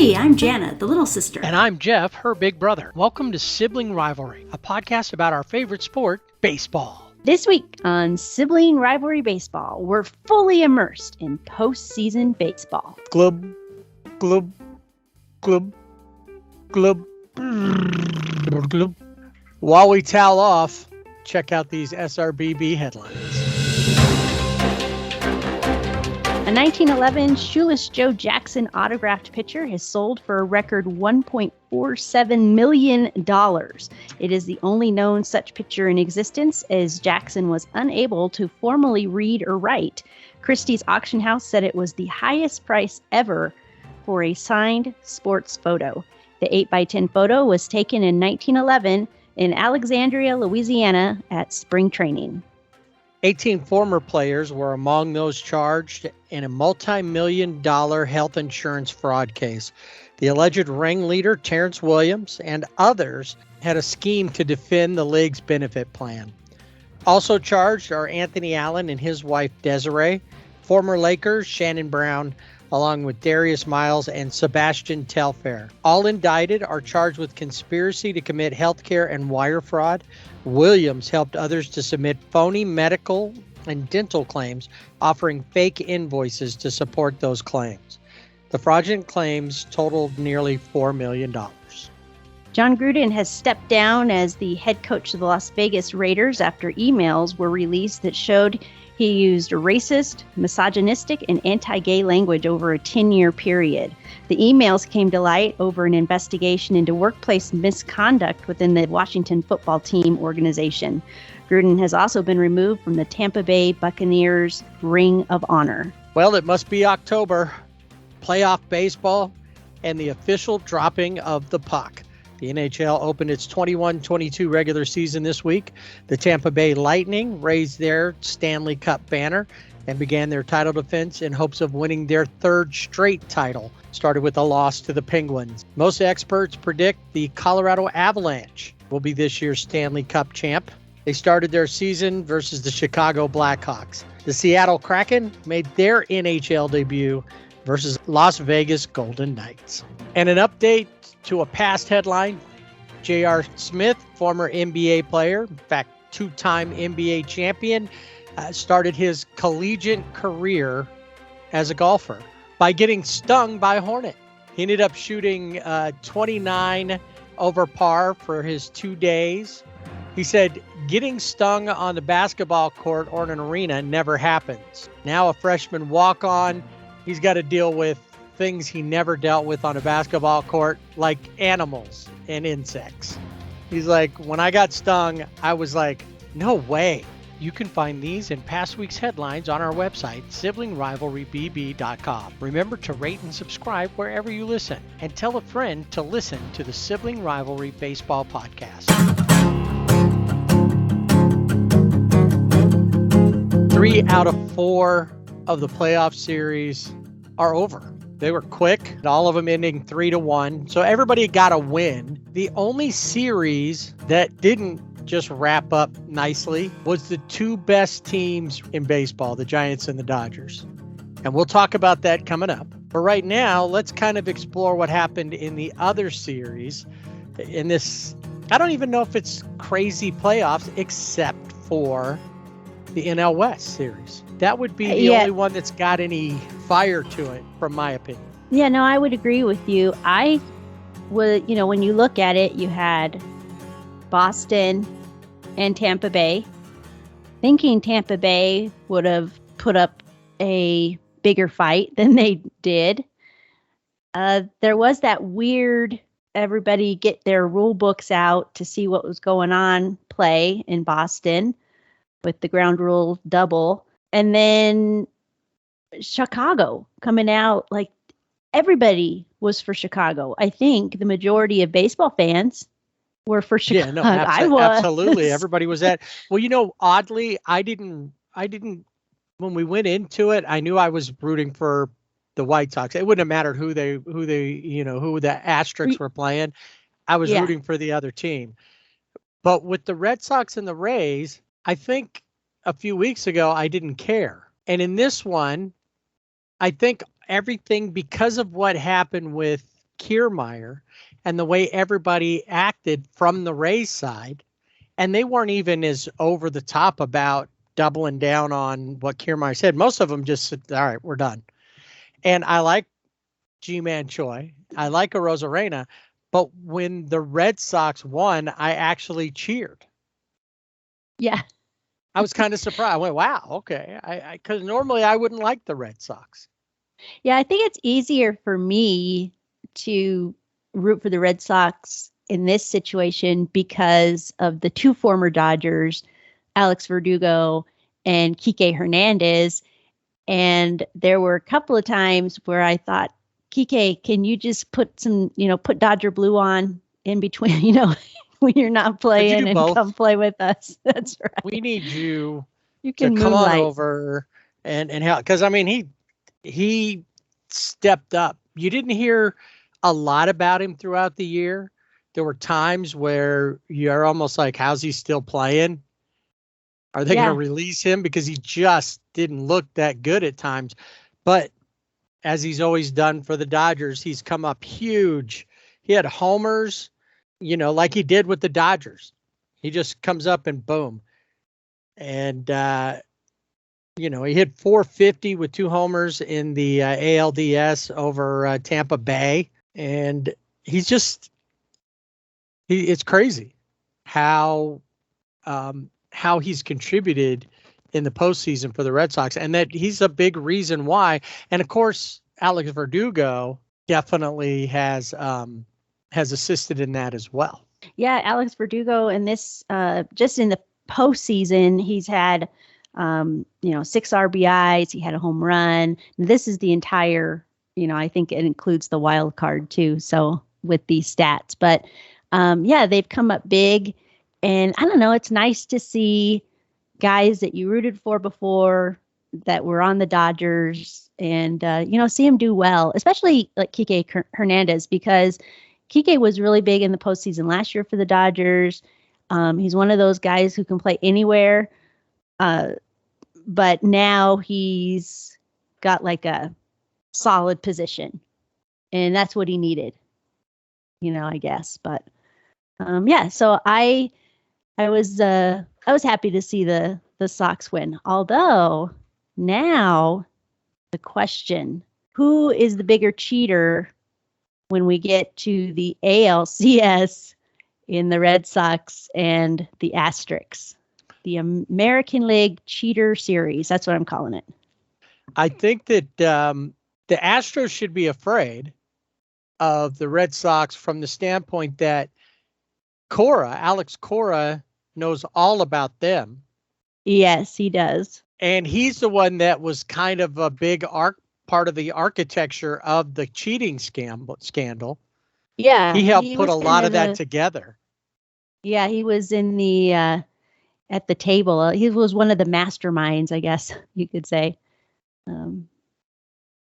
Hey, I'm Jana, the little sister. And I'm Jeff, her big brother. Welcome to Sibling Rivalry, a podcast about our favorite sport, baseball. This week on Sibling Rivalry Baseball, we're fully immersed in postseason baseball. Glub, glub, glub, glub, glub. While we towel off, check out these SRBB headlines. A 1911 Shoeless Joe Jackson autographed pitcher has sold for a record $1.47 million. It is the only known such pitcher in existence, as Jackson was unable to formally read or write. Christie's auction house said it was the highest price ever for a signed sports photo. The 8x10 photo was taken in 1911 in Alexandria, Louisiana at spring training. 18 former players were among those charged in a multi-million-dollar health insurance fraud case. The alleged ringleader, Terrence Williams, and others had a scheme to defend the league's benefit plan. Also charged are Anthony Allen and his wife Desiree, former Lakers Shannon Brown, along with Darius Miles and Sebastian Telfair. All indicted are charged with conspiracy to commit healthcare and wire fraud. Williams helped others to submit phony medical and dental claims, offering fake invoices to support those claims. The fraudulent claims totaled nearly $4 million. John Gruden has stepped down as the head coach of the Las Vegas Raiders after emails were released that showed he used racist, misogynistic, and anti-gay language over a 10-year period. The emails came to light over an investigation into workplace misconduct within the Washington football team organization. Gruden has also been removed from the Tampa Bay Buccaneers Ring of Honor. Well, it must be October. Playoff baseball and the official dropping of the puck. The NHL opened its 21-22 regular season this week. The Tampa Bay Lightning raised their Stanley Cup banner and began their title defense in hopes of winning their third straight title. Started with a loss to the Penguins. Most experts predict the Colorado Avalanche will be this year's Stanley Cup champ. They started their season versus the Chicago Blackhawks. The Seattle Kraken made their NHL debut versus Las Vegas Golden Knights. And an update to a past headline, J.R. Smith, former NBA player, in fact, two-time NBA champion, started his collegiate career as a golfer by getting stung by a hornet. He ended up shooting 29 over par for his 2 days. He said, getting stung on the basketball court or in an arena never happens. Now a freshman walk-on, he's got to deal with things he never dealt with on a basketball court, like animals and insects. He's like, when I got stung, I was like, no way. You can find these and past week's headlines on our website, siblingrivalrybb.com. Remember to rate and subscribe wherever you listen, and tell a friend to listen to the Sibling Rivalry Baseball Podcast. 3 out of 4 of the playoff series are over. They were quick, all of them ending 3-1. So everybody got a win. The only series that didn't just wrap up nicely was the two best teams in baseball, the Giants and the Dodgers. And we'll talk about that coming up. But right now, let's kind of explore what happened in the other series. In this, I don't even know if it's crazy playoffs, except for the NL West series. That would be the only one that's got any fire to it, from my opinion. Yeah, no, I would agree with you. I would, when you look at it, you had Boston and Tampa Bay. Thinking Tampa Bay would have put up a bigger fight than they did. There was that weird, everybody get their rule books out to see what was going on play in Boston with the ground rule double. And then Chicago coming out, like everybody was for Chicago. I think the majority of baseball fans were for Chicago. Yeah, no, I was. Absolutely. Everybody was at. Well, oddly, I didn't, when we went into it, I knew I was rooting for the White Sox. It wouldn't have mattered who the Asterix were playing. I was rooting for the other team. But with the Red Sox and the Rays, I think a few weeks ago, I didn't care. And in this one, I think everything, because of what happened with Kiermaier and the way everybody acted from the Rays side. And they weren't even as over the top about doubling down on what Kiermaier said. Most of them just said, all right, we're done. And I like G-Man Choi. I like Arozarena. But when the Red Sox won, I actually cheered. Yeah. I was kind of surprised. I went, wow, okay. Because normally I wouldn't like the Red Sox. Yeah, I think it's easier for me to root for the Red Sox in this situation because of the two former Dodgers, Alex Verdugo and Kike Hernandez. And there were a couple of times where I thought, Kike, can you just put some, put Dodger blue on in between, when you're not playing and both? Come play with us. That's right. We need you to come on over and help. Because, I mean, he stepped up. You didn't hear a lot about him throughout the year. There were times where you're almost like, how's he still playing? Are they going to release him? Because he just didn't look that good at times. But as he's always done for the Dodgers, he's come up huge. He had homers, like he did with the Dodgers. He just comes up and boom. And, he hit 450 with 2 homers in the ALDS over Tampa Bay. And it's crazy how he's contributed in the postseason for the Red Sox, and that he's a big reason why. And of course, Alex Verdugo definitely has assisted in that as well. Yeah, Alex Verdugo in this, just in the postseason, he's had, 6 RBIs. He had a home run. This is the entire, I think it includes the wild card too. So with these stats, but they've come up big, and I don't know, it's nice to see guys that you rooted for before that were on the Dodgers and, see him do well, especially like Kike Hernandez, because Kike was really big in the postseason last year for the Dodgers. He's one of those guys who can play anywhere. But now he's got like a solid position, and that's what he needed, I guess. But, so I was happy to see the Sox win. Although now the question, who is the bigger cheater when we get to the ALCS in the Red Sox and the Asterix, the American League Cheater Series? That's what I'm calling it. I think that the Astros should be afraid of the Red Sox from the standpoint that Alex Cora, knows all about them. Yes, he does. And he's the one that was kind of a big part of the architecture of the cheating scandal. Yeah. He helped put a lot of that together. Yeah, he was in the at the table. He was one of the masterminds, I guess you could say.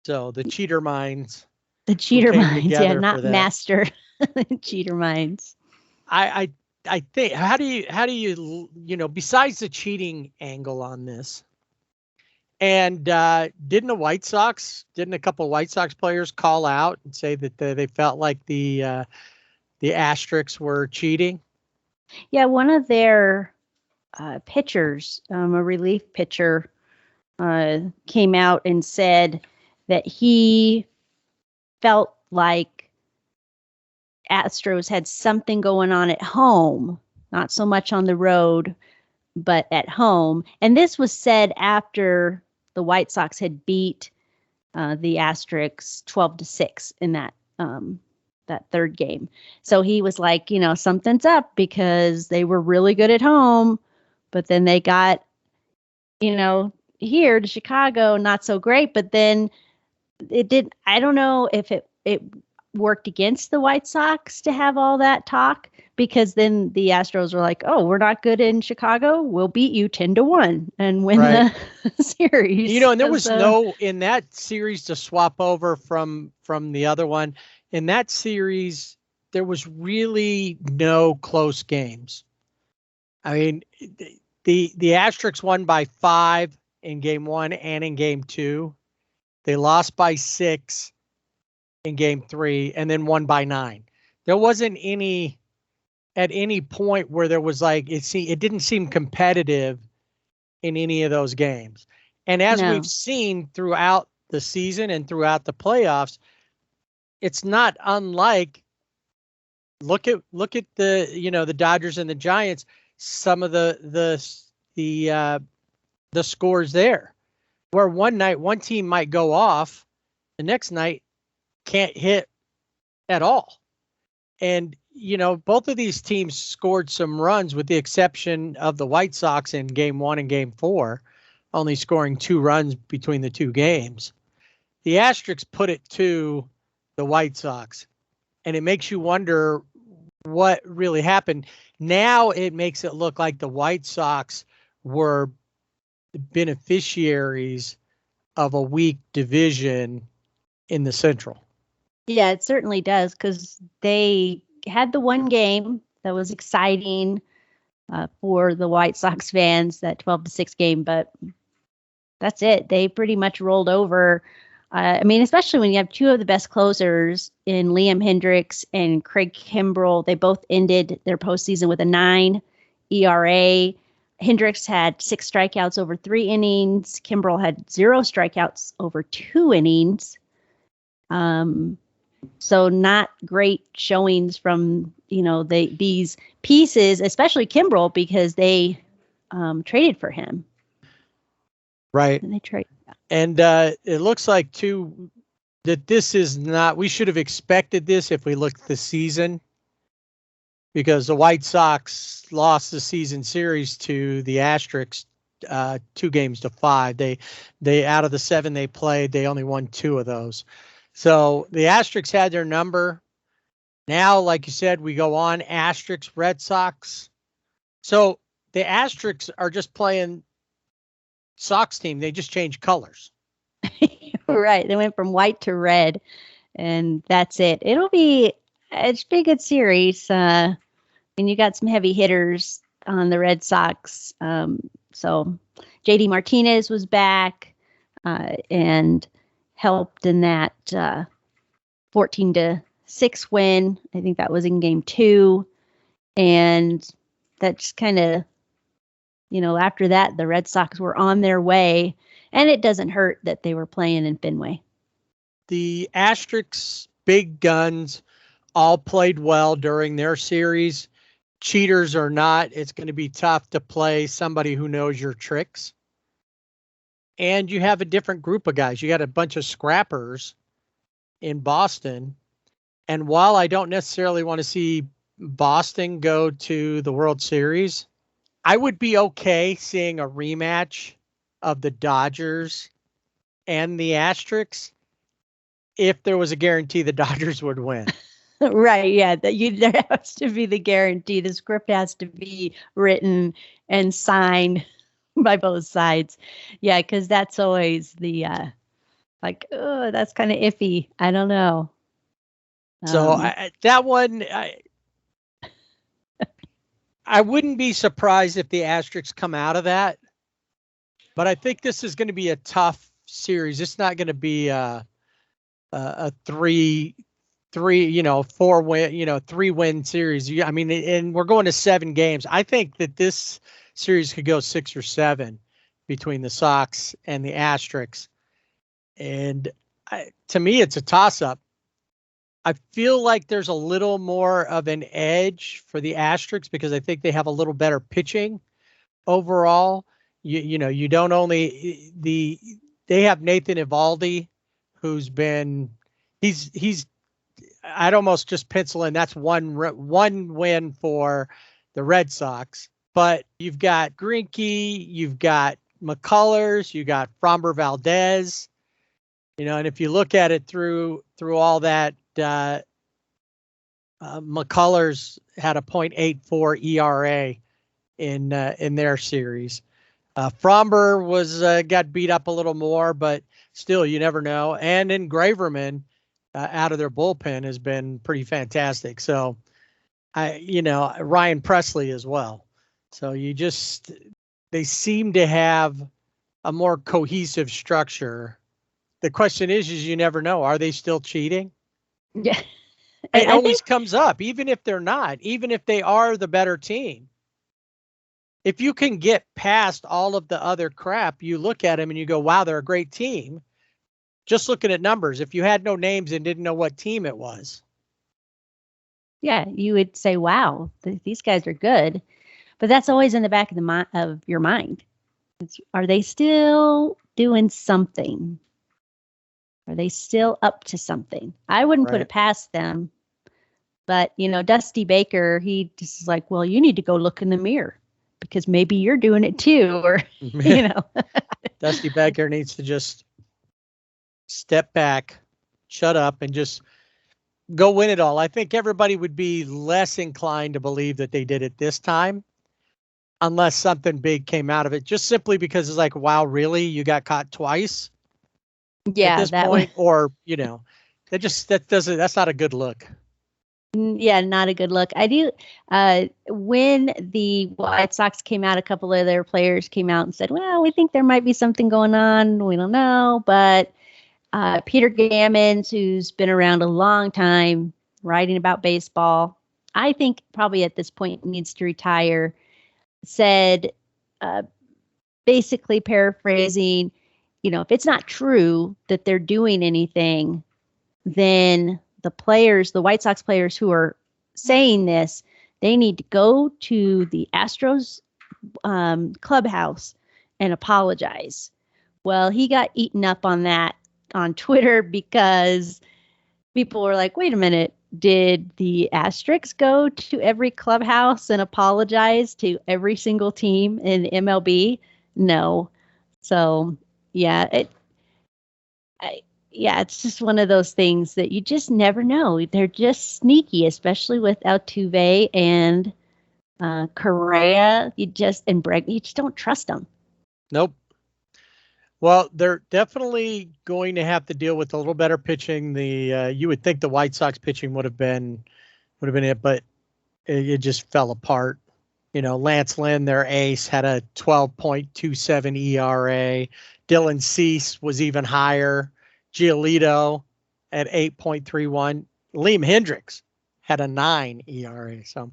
So the cheater minds. The cheater minds, yeah, not master. Cheater minds. I think, how do you besides the cheating angle on this, and didn't a couple of White Sox players call out and say that they felt like the Asterix were cheating? Yeah, one of their pitchers, a relief pitcher, came out and said that he felt like Astros had something going on at home, not so much on the road, but at home. And this was said after the White Sox had beat the Asterix 12-6 in that third game. So he was like, something's up, because they were really good at home, but then they got, here to Chicago, not so great. But then it did. I don't know if it worked against the White Sox to have all that talk, because then the Astros were like, oh, we're not good in Chicago, we'll beat you 10-1 and win the series. And there was no, in that series, to swap over from the other one, in that series, there was really no close games. I mean, the Asterix won by 5 in game 1 and in game 2. They lost by 6 in game 3 and then won by 9. There wasn't any at any point where there was like it didn't seem competitive in any of those games. And as No. we've seen throughout the season and throughout the playoffs, it's not unlike look at the the Dodgers and the Giants, some of the scores there, where one night one team might go off, the next night can't hit at all. And both of these teams scored some runs, with the exception of the White Sox in game 1 and game 4, only scoring 2 runs between the 2 games. The Asterisks put it to the White Sox, and it makes you wonder what really happened. Now it makes it look like the White Sox were the beneficiaries of a weak division in the Central. Yeah, it certainly does, because they had the one game that was exciting for the White Sox fans, that 12-6 game, but that's it. They pretty much rolled over. I mean, especially when you have 2 of the best closers in Liam Hendriks and Craig Kimbrell. They both ended their postseason with a 9 ERA. Hendriks had 6 strikeouts over 3 innings. Kimbrell had 0 strikeouts over 2 innings. So not great showings from, these pieces, especially Kimbrell, because they traded for him. Right. And they traded. And it looks like, too, that this is not, we should have expected this if we looked at the season, because the White Sox lost the season series to the Asterisks 2-5. They out of the 7 they played, they only won 2 of those. So the Asterisks had their number. Now, like you said, we go on Asterisks, Red Sox. So the Asterisks are just playing Sox team. They just changed colors. Right. They went from white to red, and that's it. It's be a good series. And you got some heavy hitters on the Red Sox. So JD Martinez was back and helped in that 14-6 win. I think that was in game 2. And that just kind of, after that, the Red Sox were on their way, and it doesn't hurt that they were playing in Fenway. The Asterisks big guns all played well during their series. Cheaters or not, it's going to be tough to play somebody who knows your tricks. And you have a different group of guys. You got a bunch of scrappers in Boston. And while I don't necessarily want to see Boston go to the World Series, I would be okay seeing a rematch of the Dodgers and the Asterisks if there was a guarantee the Dodgers would win. Right. Yeah. There has to be the guarantee. The script has to be written and signed by both sides. Yeah. Because that's always the that's kind of iffy. I don't know. So that one, I wouldn't be surprised if the Asterisks come out of that. But I think this is going to be a tough series. It's not going to be a 3-4 win, 3-win series. I mean, and we're going to 7 games. I think that this series could go 6 or 7 between the Sox and the Asterisks. And to me, it's a toss-up. I feel like there's a little more of an edge for the Asterisks because I think they have a little better pitching overall. You don't only they have Nathan Eovaldi, who's been he's I'd almost just pencil in that's one win for the Red Sox. But you've got Greinke, you've got McCullers, you got Framber Valdez, and if you look at it through all that, McCullers had a .84 ERA in their series. Framber was got beat up a little more, but still, you never know. And then Graverman out of their bullpen has been pretty fantastic. So, Ryan Presley as well. So they seem to have a more cohesive structure. The question is you never know. Are they still cheating? Yeah. It I always think, comes up, even if they're not, even if they are the better team. If you can get past all of the other crap, you look at them and you go, wow, they're a great team. Just looking at numbers, if you had no names and didn't know what team it was. yeah, you would say, wow, these guys are good. But that's always in the back of of your mind. Are they still doing something? Are they still up to something? I wouldn't put Right. it past them. But, Dusty Baker, he just is like, well, you need to go look in the mirror because maybe you're doing it too. Or, you know. Dusty Baker needs to just step back, shut up, and just go win it all. I think everybody would be less inclined to believe that they did it this time unless something big came out of it, just simply because it's like, wow, really? You got caught twice at Yeah, this that was, point? Or, that's not a good look. yeah, not a good look. I do. When the White Sox came out, a couple of their players came out and said, well, we think there might be something going on. We don't know. But Peter Gammons, who's been around a long time writing about baseball, I think probably at this point needs to retire, said, uh, basically paraphrasing, if it's not true that they're doing anything, then the White Sox players who are saying this, they need to go to the Astros clubhouse and apologize. Well, he got eaten up on that on Twitter because people were like, wait a minute, did the Asterix go to every clubhouse and apologize to every single team in MLB? No. So, yeah, it's just one of those things that you just never know. They're just sneaky, especially with Altuve and Correa. And Bregman, you just don't trust them. Nope. Well, they're definitely going to have to deal with a little better pitching. You would think the White Sox pitching would have been it, but it just fell apart. Lance Lynn, their ace, had a 12.27 ERA. Dylan Cease was even higher. Giolito at 8.31. Liam Hendricks had a 9 ERA. So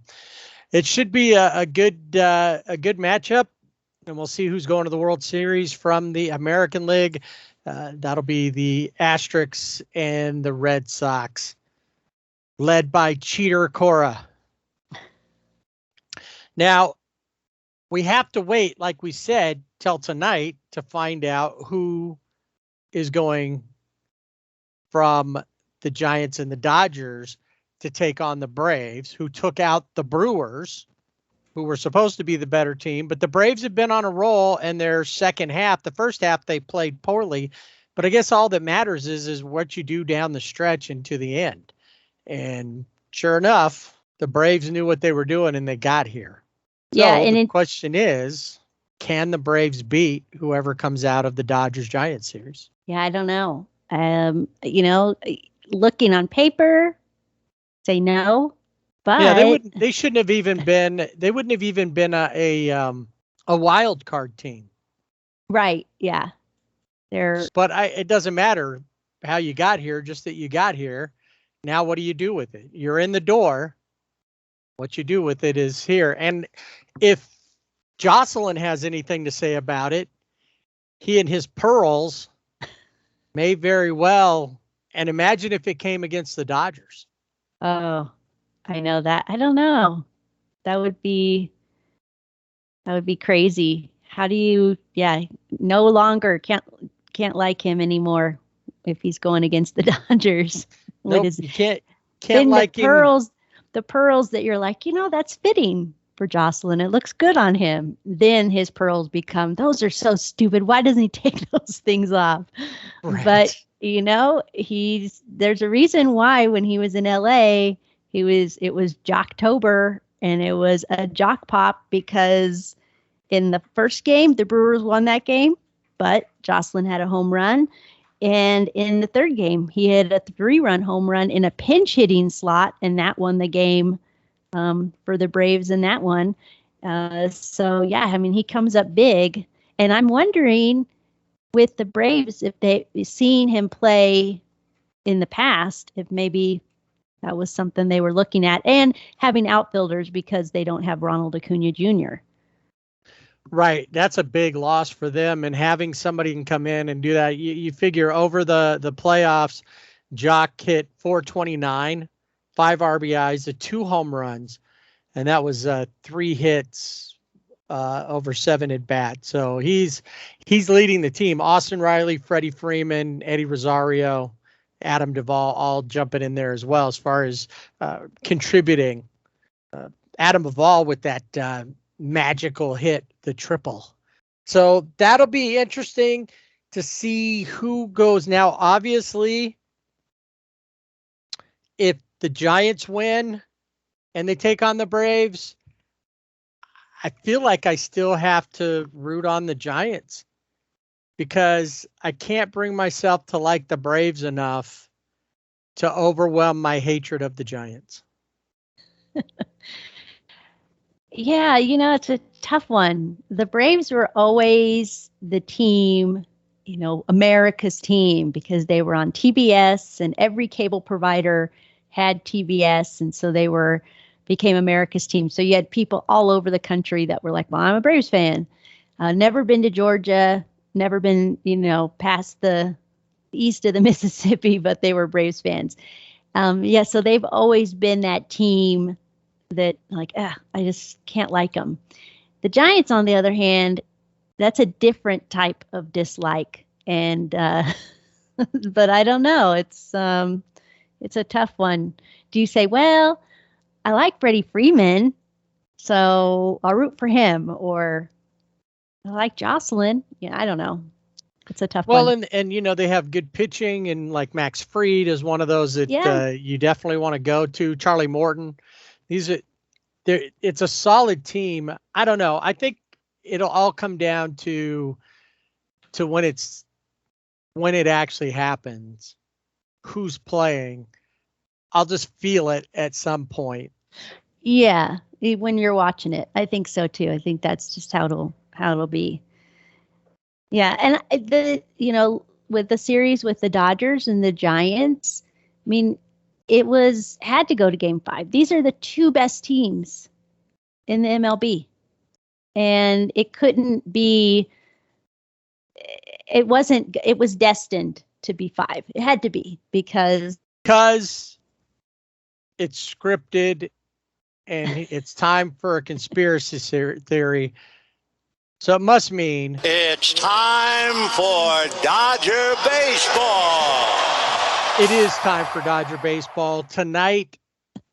it should be a good matchup, and we'll see who's going to the World Series from the American League. That'll be the Asterix and the Red Sox, led by Cheater Cora. Now, we have to wait, like we said, till tonight to find out who is going from the Giants and the Dodgers to take on the Braves, who took out the Brewers, who were supposed to be the better team. But the Braves have been on a roll in their second half. The first half, they played poorly. But I guess all that matters is what you do down the stretch and to the end. And sure enough, the Braves knew what they were doing and they got here. Yeah, So and the question is, can the Braves beat whoever comes out of the Dodgers-Giants series? yeah, I don't know. Looking on paper, say no, but Yeah, they wouldn't. They shouldn't have even been. They wouldn't have even been a wild card team. right. Yeah, they're But it doesn't matter how you got here. Just that you got here. Now, what do you do with it? You're in the door. What you do with it is here. And if Jocelyn has anything to say about it, he and his pearls may very well. And imagine if it came against the Dodgers. oh, I know that. I don't know. That would be crazy. How do you? Yeah, no longer can't like him anymore if he's going against the Dodgers. Nope, With you can't then like him. The pearls that you're like, that's fitting for Jocelyn. It looks good on him. Then his pearls become, those are so stupid. Why doesn't he take those things off? Right. But there's a reason why when he was in LA, it was Jocktober and it was a jock pop because in the first game, the Brewers won that game, but Jocelyn had a home run. And in the third game, he had a 3-run home run in a pinch hitting slot, and that won the game for the Braves in that one. So, yeah, I mean, he comes up big. And I'm wondering with the Braves, if they've seen him play in the past, if maybe That was something they were looking at, and having outfielders because they don't have Ronald Acuna Jr. Right. That's a big loss for them. And having somebody can come in and do that, you figure over the playoffs, Jock hit 429, 5 RBIs, 2 home runs, and that was 3 hits over 7 at bat. So he's leading the team. Austin Riley, Freddie Freeman, Eddie Rosario, Adam Duvall, all jumping in there as well as far as contributing. Adam Duvall with that magical hit, the triple. So that'll be interesting to see who goes now. Obviously, if the Giants win and they take on the Braves, I feel like I still have to root on the Giants because I can't bring myself to like the Braves enough to overwhelm my hatred of the Giants. Yeah, it's a tough one. The Braves were always the team, America's team, because they were on TBS and every cable provider had TBS. And so they became America's team. So you had people all over the country that were like, well, I'm a Braves fan. Never been to Georgia, never been, past the east of the Mississippi, but they were Braves fans. So they've always been that team that I just can't like them. The Giants, on the other hand, that's a different type of dislike. And, but I don't know. It's a tough one. Do you say, well, I like Freddie Freeman, so I'll root for him, or I like Jocelyn? Yeah, I don't know. It's a tough one. Well, and they have good pitching, and like Max Fried is one of those that you definitely want to go to. Charlie Morton. It's a solid team. I don't know. I think it'll all come down to when it actually happens, who's playing. I'll just feel it at some point. Yeah, when you're watching it, I think so too. I think that's just how it'll be. Yeah, and with the series with the Dodgers and the Giants, I mean, it had to go to Game 5. These are the 2 best teams in the MLB, and it couldn't be. It wasn't. It was destined to be 5. It had to be because it's scripted, and it's time for a conspiracy theory. So it must mean it's time for Dodger baseball. It is time for Dodger baseball. Tonight,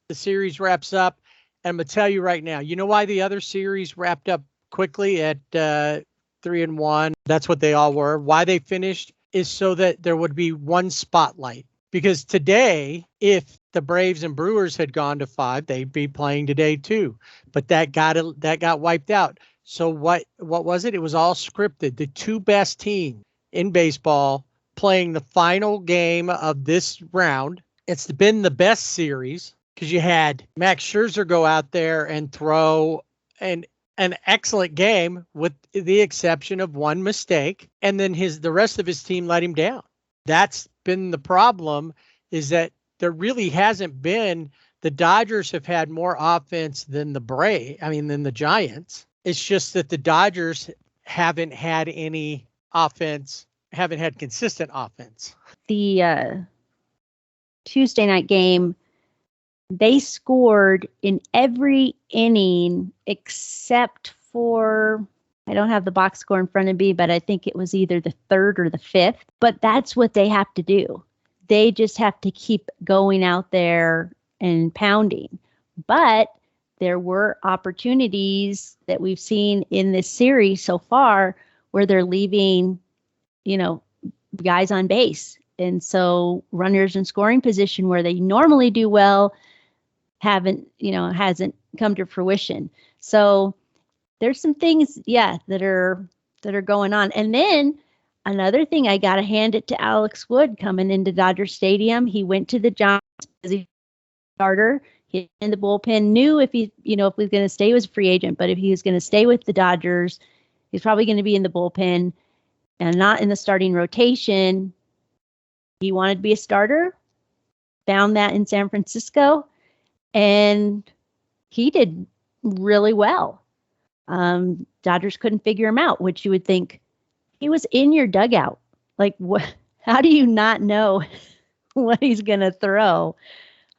the series wraps up. And I'm going to tell you right now, you know why the other series wrapped up quickly at 3-1? That's what they all were. Why they finished is so that there would be one spotlight. Because today, if the Braves and Brewers had gone to 5, they'd be playing today too. But that got wiped out. So what was it? It was all scripted. The 2 best teams in baseball playing the final game of this round. It's been the best series because you had Max Scherzer go out there and throw an excellent game with the exception of one mistake. And then the rest of his team let him down. That's been the problem, is that there really hasn't been. The Dodgers have had more offense than than the Giants. It's just that the Dodgers haven't had any offense, haven't had consistent offense. The Tuesday night game, they scored in every inning except for, I don't have the box score in front of me, but I think it was either the 3rd or the 5th. But that's what they have to do. They just have to keep going out there and pounding. But there were opportunities that we've seen in this series so far where they're leaving, guys on base. And so runners in scoring position where they normally do well hasn't come to fruition. So there's some things, that are going on. And then another thing, I got to hand it to Alex Wood coming into Dodger Stadium. He went to the Giants as a starter. He in the bullpen, knew if he was going to stay as a free agent, but if he was going to stay with the Dodgers, he's probably going to be in the bullpen and not in the starting rotation. He wanted to be a starter. found that in San Francisco, and he did really well. Dodgers couldn't figure him out, which you would think he was in your dugout. Like, what? How do you not know what he's going to throw?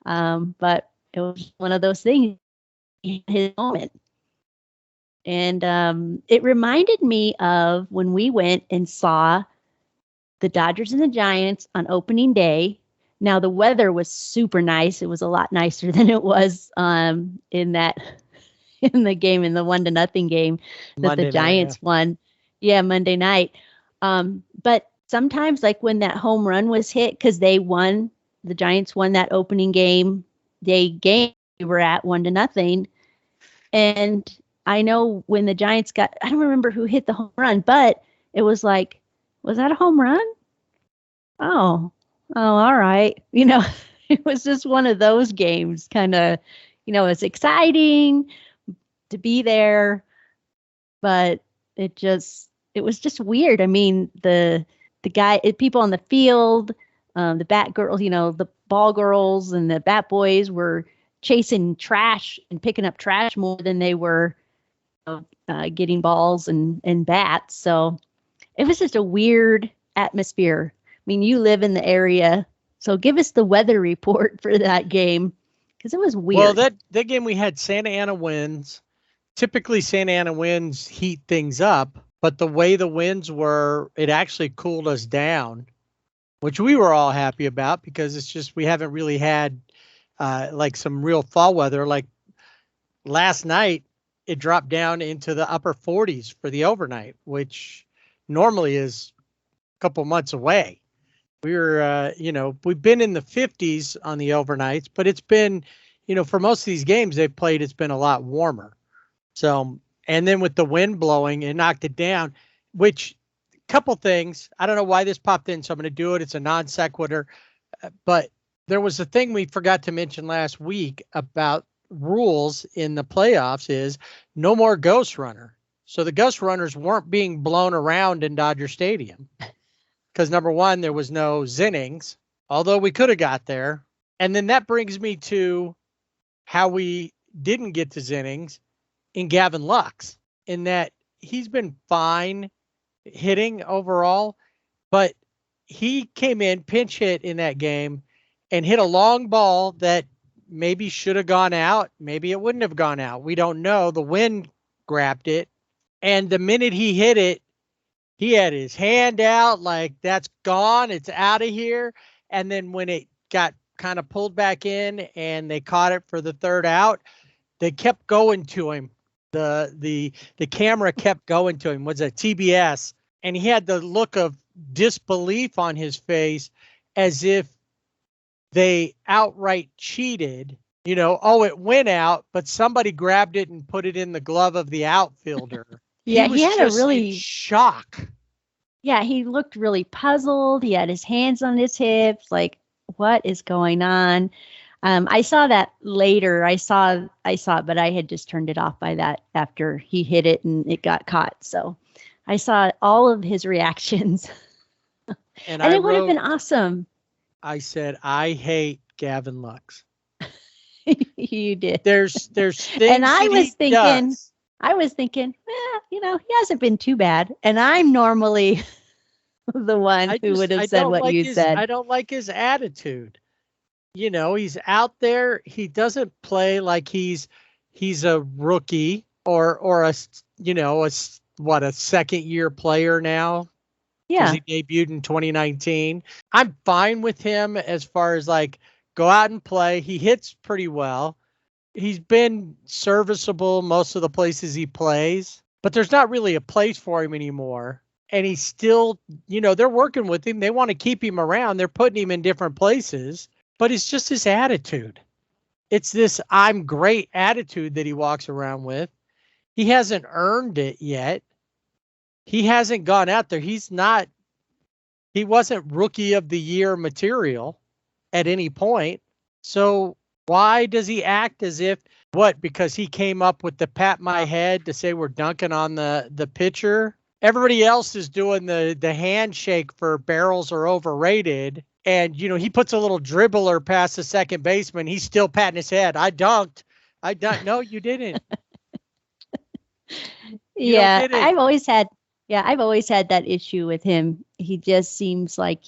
But it was one of those things, his moment. And it reminded me of when we went and saw the Dodgers and the Giants on opening day. Now, the weather was super nice. It was a lot nicer than it was in the game, in the 1-0 game that the Giants won. Yeah, Monday night. But sometimes, like when that home run was hit, because the Giants won that opening game we were at 1-0. And I know when the Giants I don't remember who hit the home run, but it was like, was that a home run? Oh, all right. It was just one of those games, kind of, it's exciting to be there, but it was just weird. I mean, the people on the field, the bat girls, the ball girls and the bat boys were chasing trash and picking up trash more than they were getting balls and bats. So it was just a weird atmosphere. I mean, you live in the area, so give us the weather report for that game, because it was weird. Well, that game we had Santa Ana winds. Typically, Santa Ana winds heat things up, but the way the winds were, it actually cooled us down, which we were all happy about, because it's just we haven't really had like some real fall weather. Like last night, it dropped down into the upper 40s for the overnight, which normally is a couple months away. We were, we've been in the 50s on the overnights, but it's been, for most of these games they've played, it's been a lot warmer. So, and then with the wind blowing, it knocked it down, which couple things. I don't know why this popped in, so I'm going to do it. It's a non sequitur, but there was a thing we forgot to mention last week about rules in the playoffs is no more ghost runner. So the ghost runners weren't being blown around in Dodger Stadium because, number one, there was no Zinnings, although we could have got there. And then that brings me to how we didn't get to Zinnings in Gavin Lux, in that he's been fine hitting overall, but he came in, pinch hit in that game and hit a long ball that maybe should have gone out. Maybe it wouldn't have gone out. We don't know. The wind grabbed it. And the minute he hit it, he had his hand out like, that's gone. It's out of here. And then when it got kind of pulled back in and they caught it for the third out, they kept going to him. The camera kept going to him. Was it TBS? And he had the look of disbelief on his face, as if they outright cheated. It went out, but somebody grabbed it and put it in the glove of the outfielder. Yeah, he had a really shock. Yeah, he looked really puzzled. He had his hands on his hips, like, what is going on? I saw that later. I saw it, but I had just turned it off by that after he hit it and it got caught. So I saw all of his reactions. And it would have been awesome. I said, I hate Gavin Lux. You did. There's things and I that was thinking, does. he hasn't been too bad. And I'm normally the one who would have said what you said. I don't like his attitude. He's out there. He doesn't play like he's a rookie or a second year player now. Yeah. He debuted in 2019. I'm fine with him as far as like go out and play. He hits pretty well. He's been serviceable most of the places he plays, but there's not really a place for him anymore. And he's still, they're working with him. They want to keep him around. They're putting him in different places, but it's just his attitude. It's this I'm great attitude that he walks around with. He hasn't earned it yet. He hasn't gone out there. He wasn't rookie of the year material at any point. So why does he act as if, because he came up with the pat my head to say we're dunking on the pitcher? everybody else is doing the handshake for barrels are overrated. And, he puts a little dribbler past the second baseman. He's still patting his head. I dunked. No, you didn't. Yeah, Did it. I've always had that issue with him. He just seems like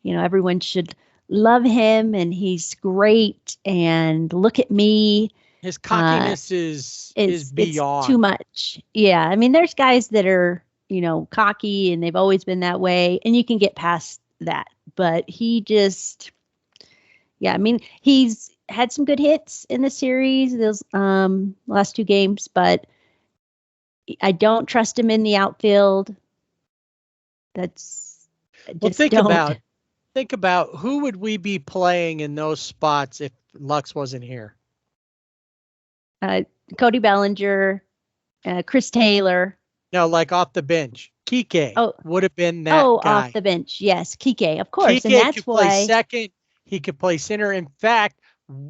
everyone should love him and he's great and look at me. His cockiness is beyond. It's too much. Yeah. I mean, there's guys that are, cocky and they've always been that way and you can get past that. But he just, I mean, he's had some good hits in the series, those last two games, but I don't trust him in the outfield. That's well. Think about who would we be playing in those spots if Lux wasn't here? Cody Bellinger, Chris Taylor. No, like off the bench. Kike would have been that guy. Off the bench. Yes, Kike, of course. Kike and that's could why play second. He could play center. In fact,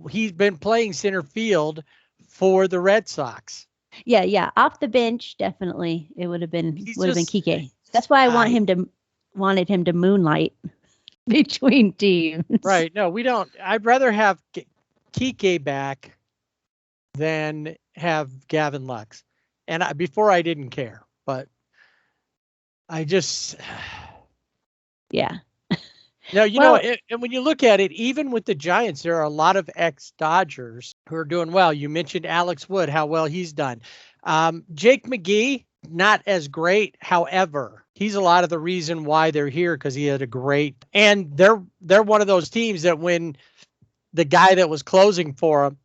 he's been playing center field for the Red Sox. Yeah. Off the bench, definitely. It would have been Kike. That's why I wanted him to moonlight between teams. Right. No, we don't. I'd rather have Kike back than have Gavin Lux. And before I didn't care, but I just. Yeah. No, know, and when you look at it, even with the Giants, there are a lot of ex-Dodgers who are doing well. You mentioned Alex Wood, how well he's done. Jake McGee, not as great. However, he's a lot of the reason why they're here because he had a great. And they're one of those teams that when the guy that was closing for him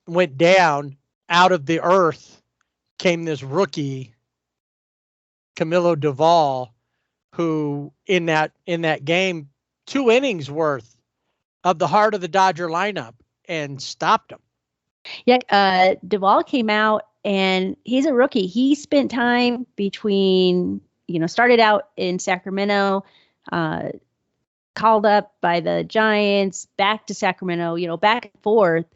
went down, out of the earth came this rookie, Camilo Doval, who in that game, 2 innings worth of the heart of the Dodger lineup and stopped him. Yeah, Duvall came out and he's a rookie. He spent time between, started out in Sacramento, called up by the Giants, back to Sacramento, back and forth.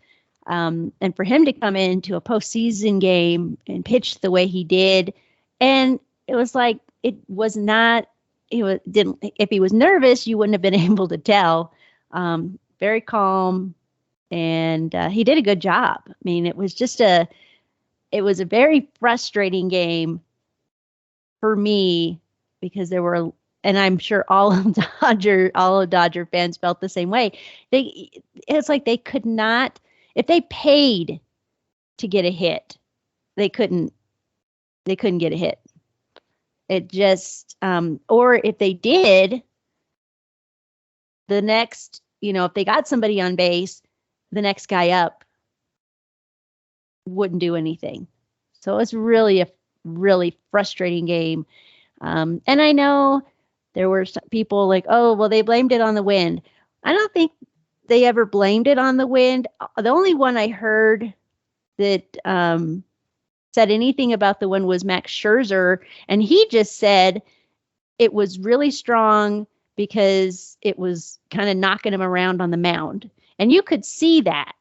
And for him to come into a postseason game and pitch the way he did, and it was like, it was not, if he was nervous, you wouldn't have been able to tell. Very calm, and he did a good job. I mean, it was a very frustrating game for me because there were, and I'm sure all of Dodger fans felt the same way. It's like they could not, if they paid to get a hit, they couldn't get a hit. It just, or if they did, the next, if they got somebody on base, the next guy up wouldn't do anything. So it was really a really frustrating game. And I know there were some people like, oh, well, they blamed it on the wind. I don't think they ever blamed it on the wind. The only one I heard that said anything about the wind was Max Scherzer, and he just said it was really strong because it was kind of knocking him around on the mound. And you could see that.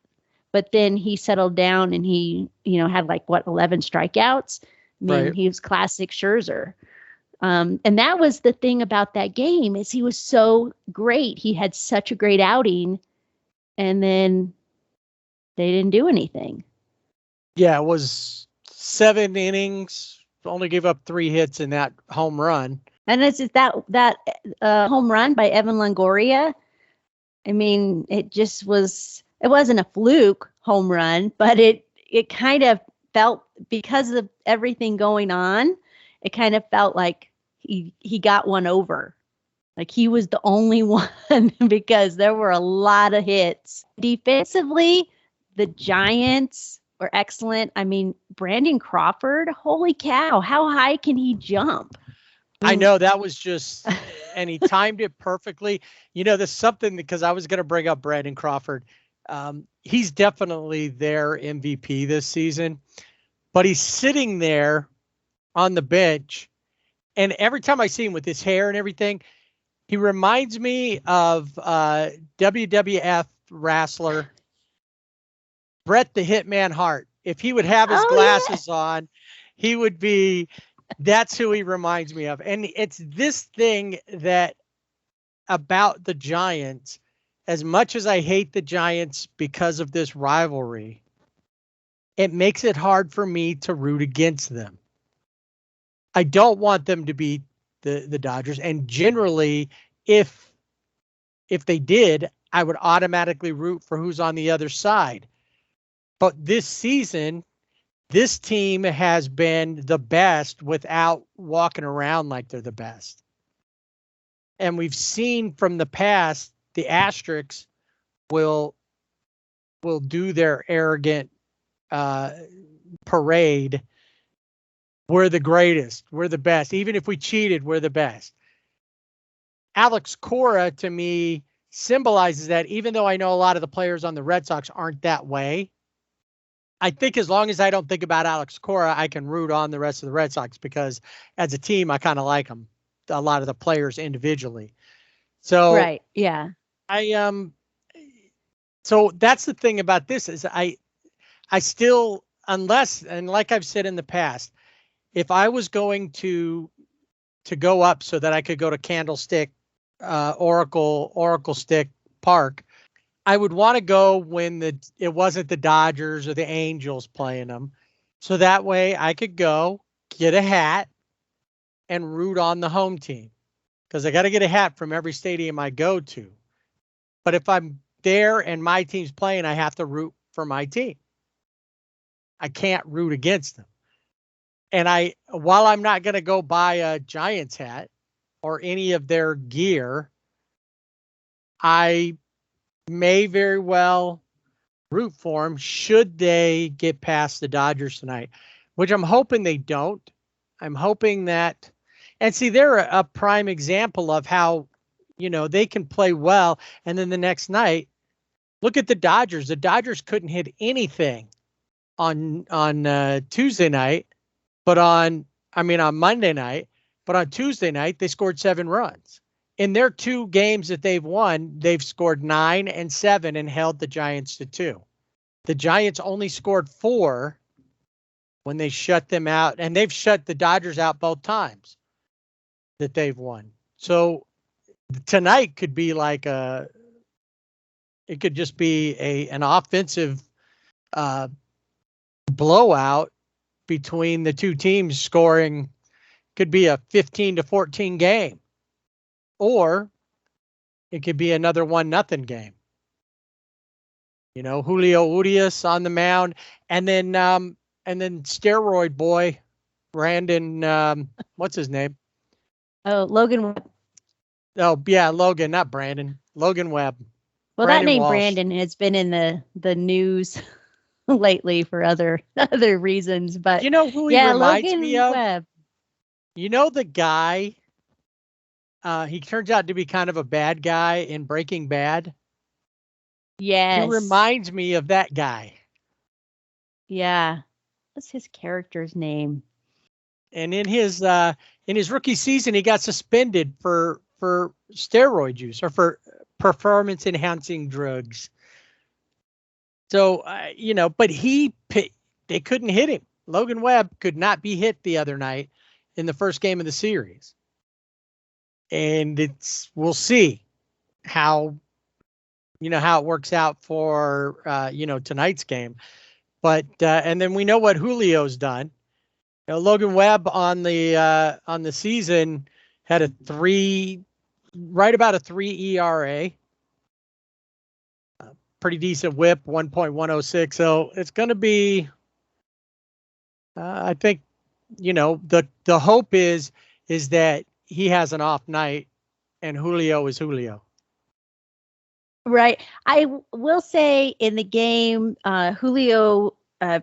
But then he settled down and he, had 11 strikeouts. I mean, right. He was classic Scherzer. And that was the thing about that game is he was so great. He had such a great outing. And then they didn't do anything. Yeah, it was 7 innings, only gave up 3 hits in that home run. And it's just that home run by Evan Longoria. I mean, it wasn't a fluke home run, but it kind of felt, because of everything going on, it kind of felt like he got one over. Like he was the only one because there were a lot of hits. Defensively, the Giants were excellent. I mean, Brandon Crawford, holy cow, how high can he jump? I know that was just, and he timed it perfectly. There's something, because I was going to bring up Brandon Crawford. He's definitely their MVP this season, but he's sitting there on the bench. And every time I see him with his hair and everything, he reminds me of WWF wrestler Bret the Hitman Hart. If he would have his glasses on, he would be That's who he reminds me of. And it's this thing that about the Giants, as much as I hate the Giants because of this rivalry, it makes it hard for me to root against them. I don't want them to beat the Dodgers. And generally, if they did, I would automatically root for who's on the other side. But this season, this team has been the best without walking around like they're the best. And we've seen from the past, the Asterix will do their arrogant parade. We're the greatest. We're the best. Even if we cheated, we're the best. Alex Cora, to me, symbolizes that, even though I know a lot of the players on the Red Sox aren't that way. I think as long as I don't think about Alex Cora, I can root on the rest of the Red Sox, because as a team, I kind of like them, a lot of the players individually. So right. Yeah. So that's the thing about this is I still, unless, and like I've said in the past, if I was going to go up so that I could go to Candlestick, Oracle Stick Park, I would want to go when it wasn't the Dodgers or the Angels playing them. So that way I could go get a hat and root on the home team, because I got to get a hat from every stadium I go to. But if I'm there and my team's playing, I have to root for my team. I can't root against them. And while I'm not going to go buy a Giants hat or any of their gear, I may very well root for them should they get past the Dodgers tonight, which I'm hoping they don't. I'm hoping that, and see, they're a prime example of how, they can play well. And then the next night, look at the Dodgers. The Dodgers couldn't hit anything on Tuesday night, but on Monday night, but on Tuesday night, they scored 7 runs. In their 2 games that they've won, they've scored 9 and 7 and held the Giants to 2. The Giants only scored 4 when they shut them out, and they've shut the Dodgers out both times that they've won. So tonight could be like it could just be an offensive blowout between the two teams, scoring could be a 15-14 game, or it could be another 1-0 game. Julio Urias on the mound, and then steroid boy Brandon, what's his name? Oh, Logan Webb. Oh yeah, Logan, not Brandon. Logan Webb. Well, Brandon that name Walsh. Brandon has been in the news lately for other reasons, but You know who he reminds Logan me of? Webb. The guy, he turns out to be kind of a bad guy in Breaking Bad. Yes. He reminds me of that guy. Yeah. What's his character's name? And in his rookie season, he got suspended for steroid use or for performance enhancing drugs. So, but they couldn't hit him. Logan Webb could not be hit the other night in the first game of the series. And we'll see how it works out for, tonight's game. But, and then we know what Julio's done. Logan Webb on the season had right about a 3 ERA. Pretty decent whip, 1.106. So it's going to be, I think, the hope is that he has an off night and Julio is Julio. Right. I will say in the game, Julio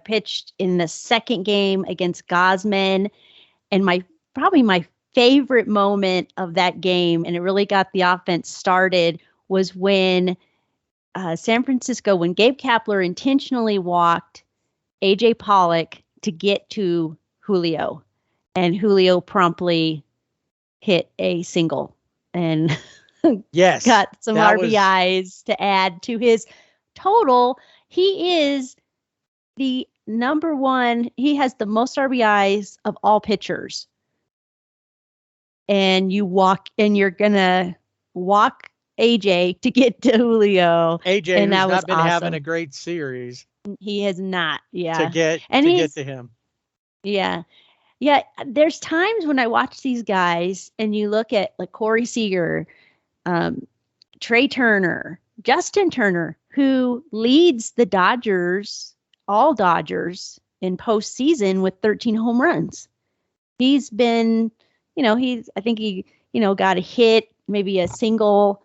pitched in the second game against Gosman, and probably my favorite moment of that game, and it really got the offense started, was when San Francisco, when Gabe Kapler intentionally walked AJ Pollock to get to Julio, and Julio promptly hit a single and yes, got some RBIs to add to his total. He is the number one. He has the most RBIs of all pitchers and you're going to walk AJ to get to Julio. AJ, and who's that was not been awesome. having a great series. He has not. Yeah. To get to him. Yeah. Yeah. There's times when I watch these guys and you look at like Corey Seager, Trey Turner, Justin Turner, who leads the Dodgers, all Dodgers in postseason with 13 home runs. He's been, I think he, got a hit, maybe a single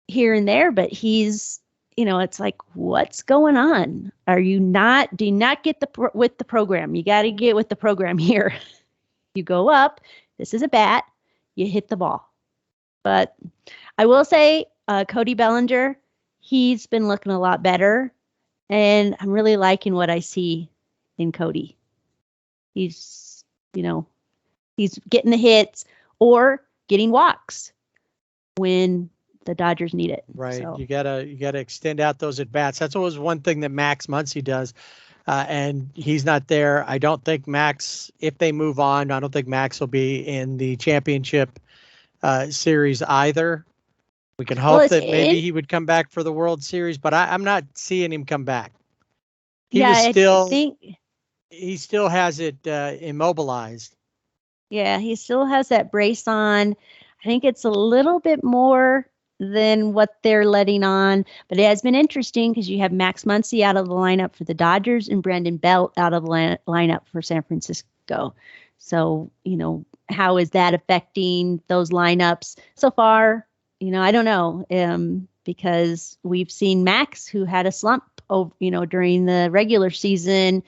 here and there, but he's, it's like, what's going on? Do you not get with the program? You got to get with the program here. You go up, this is a bat, you hit the ball. But I will say, Cody Bellinger, he's been looking a lot better, and I'm really liking what I see in Cody. He's, he's getting the hits or getting walks when the Dodgers need it. Right. So. You gotta extend out those at bats. That's always one thing that Max Muncy does. And he's not there. I don't think Max, if they move on, I don't think Max will be in the championship series either. We can hope that maybe he would come back for the World Series, but I'm not seeing him come back. He still has it immobilized. Yeah, he still has that brace on. I think it's a little bit more than what they're letting on, but it has been interesting because you have Max Muncy out of the lineup for the Dodgers and Brandon Belt out of the lineup for San Francisco. So, how is that affecting those lineups so far? I don't know, because we've seen Max, who had a slump, during the regular season,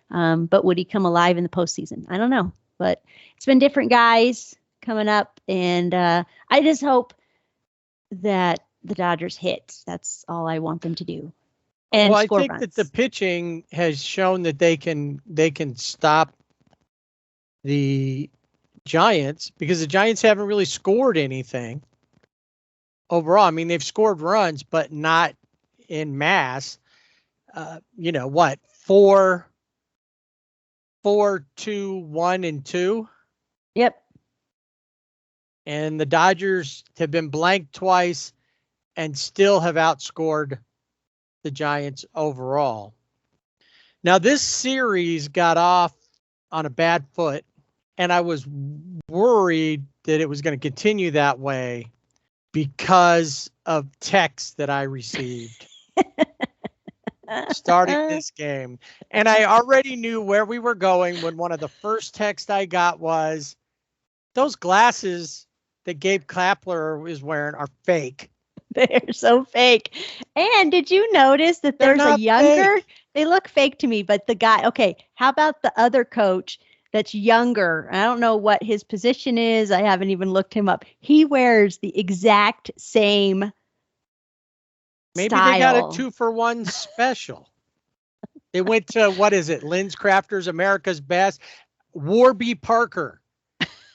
but would he come alive in the postseason? I don't know, but it's been different guys coming up, and I just hope that the Dodgers hit. That's all I want them to do. And I score think runs. that the pitching has shown that they can stop the Giants, because the Giants haven't really scored anything overall. I mean, they've scored runs, but not in mass. 4, 2, 1, and 2. Yep. And the Dodgers have been blanked twice and still have outscored the Giants overall. Now, this series got off on a bad foot, and I was worried that it was going to continue that way because of texts that I received starting this game. And I already knew where we were going when one of the first texts I got was, those glasses that Gabe Kapler is wearing are fake. They're so fake. And did you notice that there's a younger, they look fake to me, but the guy, okay, how about the other coach that's younger? I don't know what his position is. I haven't even looked him up. He wears the exact same Maybe style. They got a 2-for-1 special. They went to, what is it? Lynn's Crafters, America's Best, Warby Parker.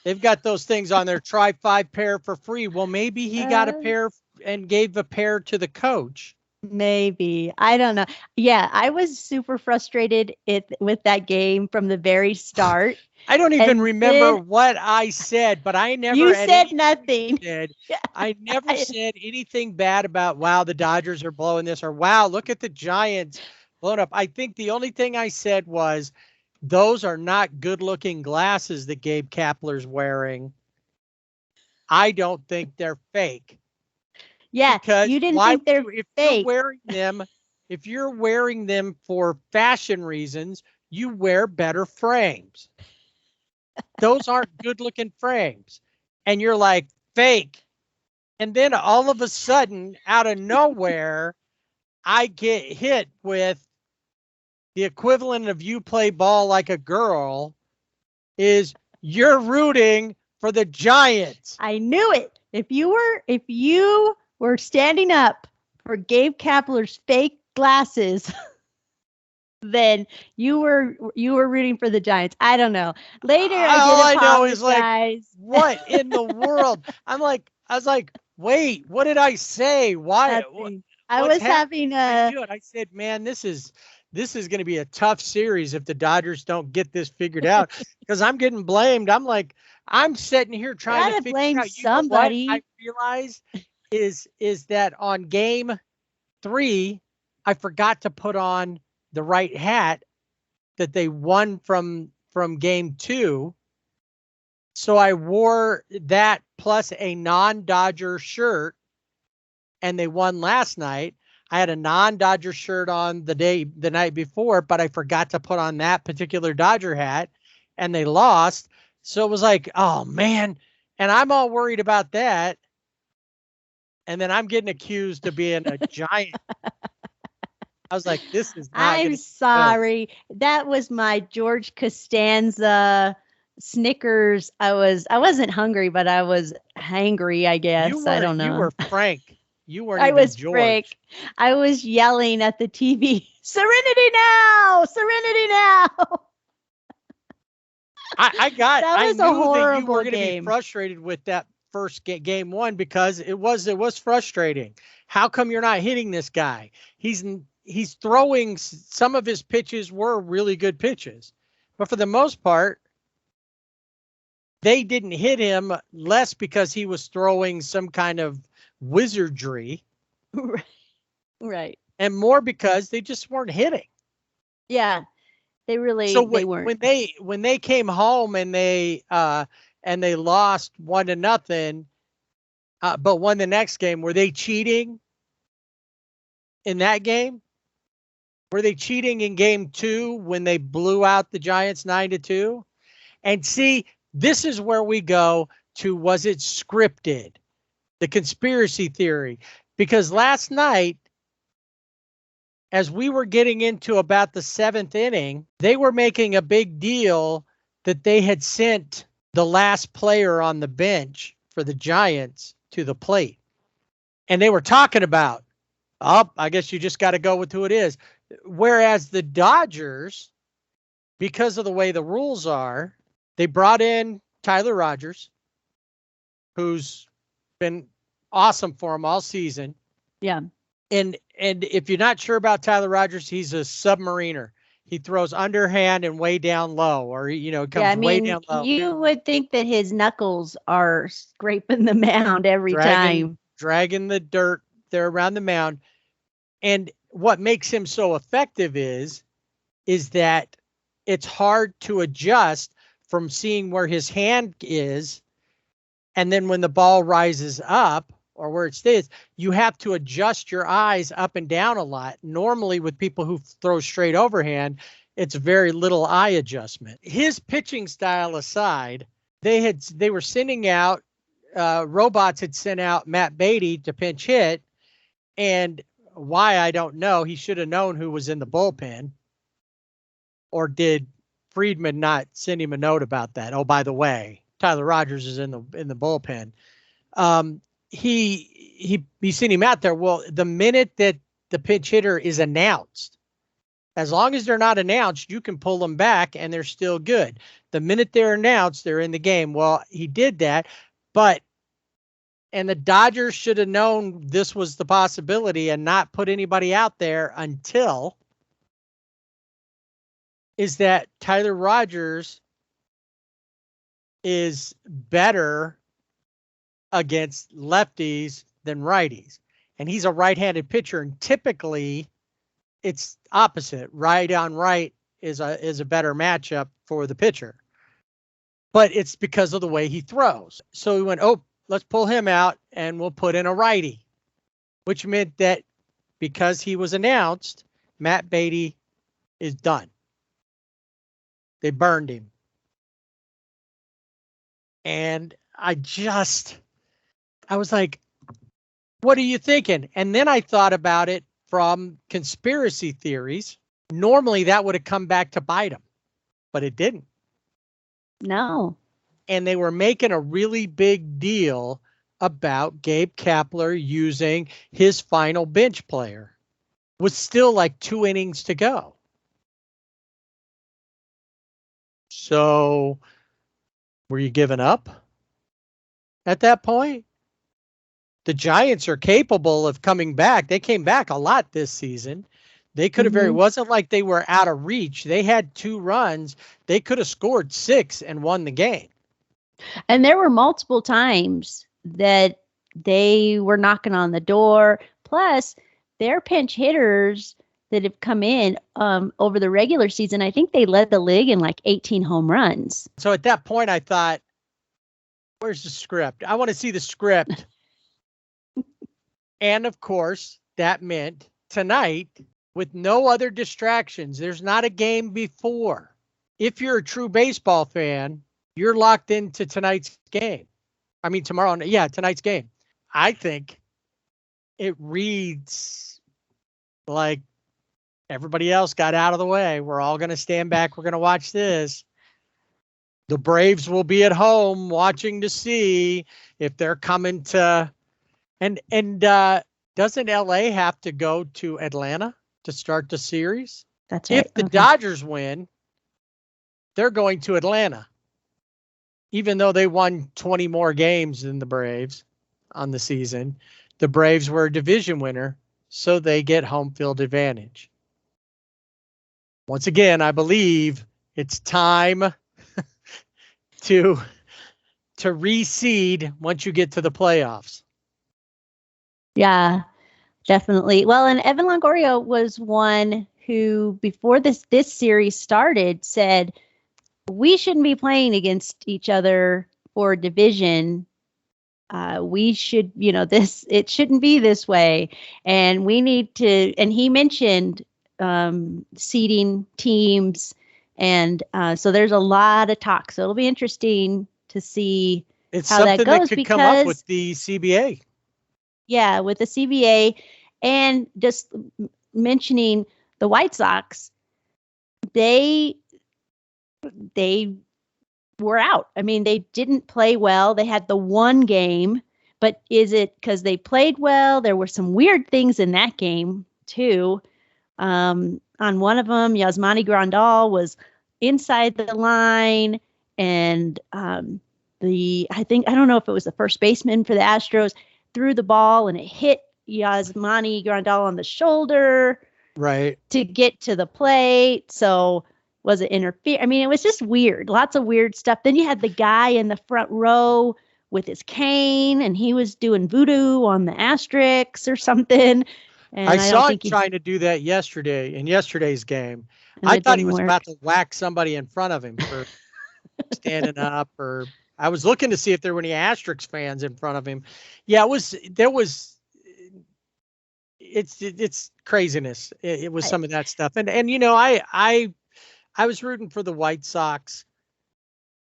They've got those things on there. Try 5 pair for free. Well, maybe he got a pair and gave a pair to the coach. Maybe. I don't know. Yeah, I was super frustrated with that game from the very start. I don't even remember what I said, but I never. You said nothing. I never said anything bad about, wow, the Dodgers are blowing this, or wow, look at the Giants blowing up. I think the only thing I said was, those are not good-looking glasses that Gabe Kapler's wearing. I don't think they're fake. Yeah, because you didn't think they're fake. If you're wearing them for fashion reasons, you wear better frames. Those aren't good-looking frames. And you're like, fake. And then all of a sudden, out of nowhere, I get hit with the equivalent of you play ball like a girl is you're rooting for the Giants. I knew it. If you were standing up for Gabe Kapler's fake glasses, then you were rooting for the Giants. I don't know. Later, I know is like, what in the world? I was like, wait, what did I say? Why? I was having I said, man, this this is going to be a tough series if the Dodgers don't get this figured out, because I'm getting blamed. I'm like, I'm sitting here trying to figure blame out. somebody. You know what I realized is that on game 3, I forgot to put on the right hat that they won from game 2. So I wore that plus a non-Dodger shirt, and they won last night. I had a non-Dodger shirt on the night before, but I forgot to put on that particular Dodger hat, and they lost. So it was like, oh man. And I'm all worried about that. And then I'm getting accused of being a giant. I was like, this is not. I'm sorry. That was my George Costanza Snickers. I wasn't hungry, but I was hangry, I guess. I don't know. You were frank. You weren't I even was George. frank. I was yelling at the TV, Serenity now! Serenity now! I knew that you were going to be game. frustrated with that first game 1, because it was frustrating. How come you're not hitting this guy? He's throwing, some of his pitches were really good pitches, but for the most part, they didn't hit him, less because he was throwing some kind of wizardry. Right. And more because they just weren't hitting. Yeah. They really they weren't. When they came home and they lost 1-0, but won the next game, were they cheating in that game? Were they cheating in game 2 when they blew out the Giants 9-2? And see, this is where we go to, was it scripted? The conspiracy theory. Because last night, as we were getting into about the 7th inning, they were making a big deal that they had sent the last player on the bench for the Giants to the plate. And they were talking about, I guess you just got to go with who it is. Whereas the Dodgers, because of the way the rules are, they brought in Tyler Rogers, who's been awesome for him all season. Yeah. And if you're not sure about Tyler Rogers, he's a submariner. He throws underhand and way down low, or comes way down low. You would think that his knuckles are scraping the mound every time, dragging the dirt there around the mound. And what makes him so effective is that it's hard to adjust from seeing where his hand is, and then when the ball rises up, or where it stays, you have to adjust your eyes up and down a lot. Normally with people who throw straight overhand, it's very little eye adjustment. His pitching style aside, they were sending out, Robots had sent out Matt Beatty to pinch hit, and why, I don't know. He should have known who was in the bullpen. Or did Friedman not send him a note about that? Oh, by the way, Tyler Rogers is in the bullpen. He sent him out there. Well, the minute that the pinch hitter is announced, as long as they're not announced, you can pull them back and they're still good. The minute they're announced, they're in the game. Well, he did that, and the Dodgers should have known this was the possibility and not put anybody out there until is that Tyler Rogers is better against lefties than righties. And he's a right-handed pitcher, and typically it's opposite. Right on right is a better matchup for the pitcher. But it's because of the way he throws. So we went, let's pull him out and we'll put in a righty, which meant that because he was announced, Matt Beatty is done. They burned him. And I was like, what are you thinking? And then I thought about it from conspiracy theories. Normally that would have come back to bite him, but it didn't. No. And they were making a really big deal about Gabe Kapler using his final bench player with still like 2 innings to go. So were you giving up at that point? The Giants are capable of coming back. They came back a lot this season. They could have it wasn't like they were out of reach. They had 2 runs. They could have scored 6 and won the game. And there were multiple times that they were knocking on the door. Plus, their pinch hitters that have come in over the regular season, I think they led the league in like 18 home runs. So at that point, I thought, where's the script? I want to see the script. And of course, that meant tonight, with no other distractions, there's not a game before. If you're a true baseball fan, you're locked into tonight's game. I mean, tonight's game. I think it reads like everybody else got out of the way. We're all going to stand back. We're going to watch this. The Braves will be at home watching to see if they're coming to. And doesn't LA have to go to Atlanta to start the series? That's right. If the Dodgers win, they're going to Atlanta. Even though they won 20 more games than the Braves on the season, the Braves were a division winner, so they get home field advantage. Once again, I believe it's time to reseed once you get to the playoffs. Yeah, definitely. Well, and Evan Longoria was one who, before this series started, said, we shouldn't be playing against each other for a division. We should, it shouldn't be this way. And we need to, and he mentioned seeding teams. And so there's a lot of talk. So it'll be interesting to see how that goes. That could come up with the CBA. Yeah, with the CBA. And just mentioning the White Sox, they were out. I mean, they didn't play well. They had the one game, but is it because they played well? There were some weird things in that game too. On one of them, Yasmani Grandal was inside the line, and I don't know if it was the first baseman for the Astros, threw the ball and it hit Yasmani Grandal on the shoulder. Right. To get to the plate. So was it interfere? I mean, it was just weird. Lots of weird stuff. Then you had the guy in the front row with his cane, and he was doing voodoo on the asterisks or something. And I saw him trying to do that yesterday in yesterday's game. I thought he was about to whack somebody in front of him for standing up, or I was looking to see if there were any Asterix fans in front of him. Yeah, it's craziness. It was some of that stuff. And I was rooting for the White Sox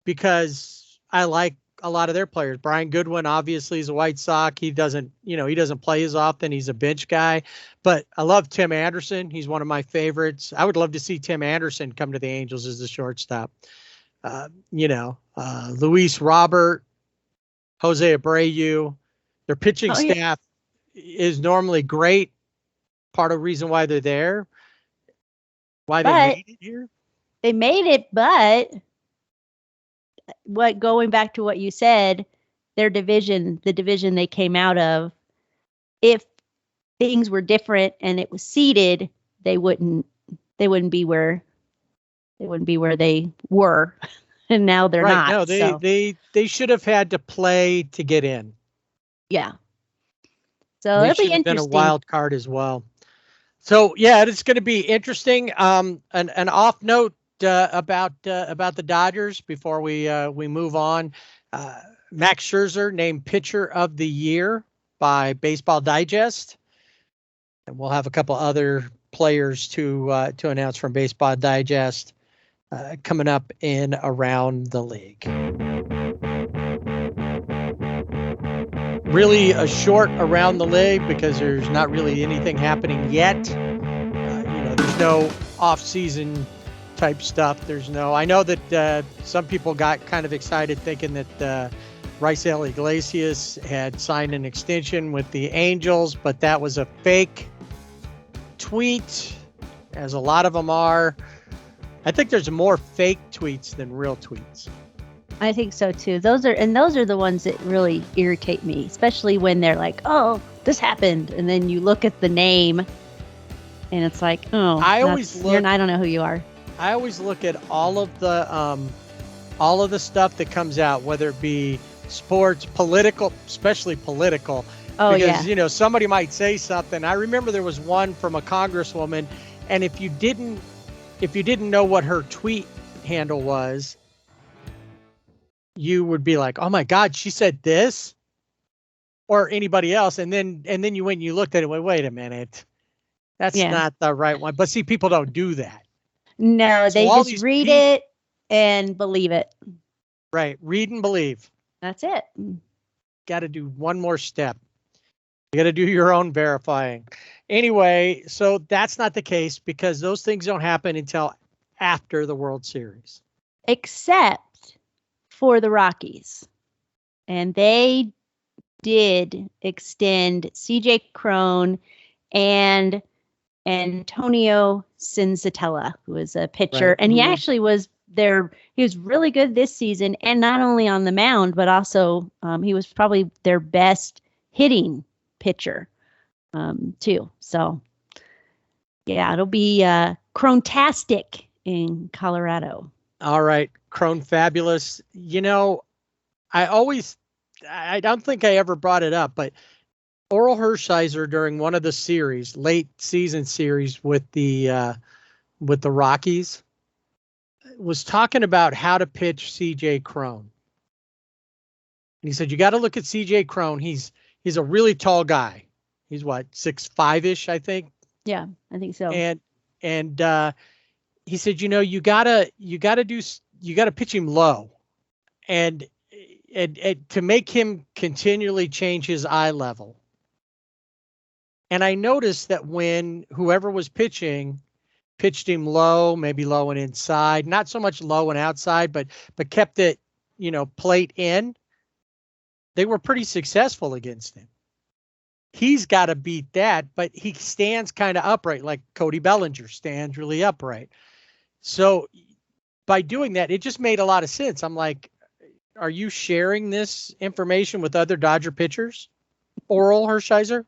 because I like a lot of their players. Brian Goodwin obviously is a White Sox. He doesn't play as often. He's a bench guy, but I love Tim Anderson. He's one of my favorites. I would love to see Tim Anderson come to the Angels as the shortstop. Luis Robert, Jose Abreu, their pitching staff is normally great. Part of the reason why they're there, why they made it here. They made it, but going back to what you said, their division, the division they came out of, if things were different and it was seeded, they wouldn't be where they were, and now they're not. No, they should have had to play to get in. Yeah. So it'll be interesting. Been a wild card as well. So yeah, it's going to be interesting. An off note about the Dodgers before we move on. Max Scherzer named Pitcher of the Year by Baseball Digest, and we'll have a couple other players to announce from Baseball Digest coming up in around the league. Really a short around the league because there's not really anything happening yet. There's no off-season type stuff. I know that some people got kind of excited thinking that Raisel Iglesias had signed an extension with the Angels, but that was a fake tweet, as a lot of them are. I think there's more fake tweets than real tweets. I think so too. Those are the ones that really irritate me, especially when they're like, "Oh, this happened," and then you look at the name, and it's like, oh, I don't know who you are. I always look at all of the stuff that comes out, whether it be sports, political, especially political. Oh, because, yeah. Somebody might say something. I remember there was one from a congresswoman, and if you didn't know what her tweet handle was, you would be like, oh my God, she said this, or anybody else. And then you went and you looked at it, wait a minute. That's not the right one. But see, people don't do that. No, they just read it and believe it. Right. Read and believe. That's it. Got to do one more step. You got to do your own verifying. Anyway, so that's not the case because those things don't happen until after the World Series. Except for the Rockies. And they did extend CJ Cron and Antonio Senzatella, who is a pitcher. Right. And he actually was he was really good this season, and not only on the mound, but also he was probably their best hitting pitcher too. So yeah, it'll be Crontastic in Colorado. All right, Cron fabulous. I don't think I ever brought it up, but Oral Hershiser during one of the series, late season series with the Rockies, was talking about how to pitch CJ Cron. And he said, you got to look at CJ Cron. He's a really tall guy. He's what, 6'5" I think. Yeah, I think so. And he said, you gotta pitch him low, and to make him continually change his eye level. And I noticed that when whoever was pitching pitched him low, maybe low and inside, not so much low and outside, but kept it, plate in, they were pretty successful against him. He's got to beat that, but he stands kind of upright, like Cody Bellinger stands really upright. So by doing that, it just made a lot of sense. I'm like, are you sharing this information with other Dodger pitchers? Oral Hershiser?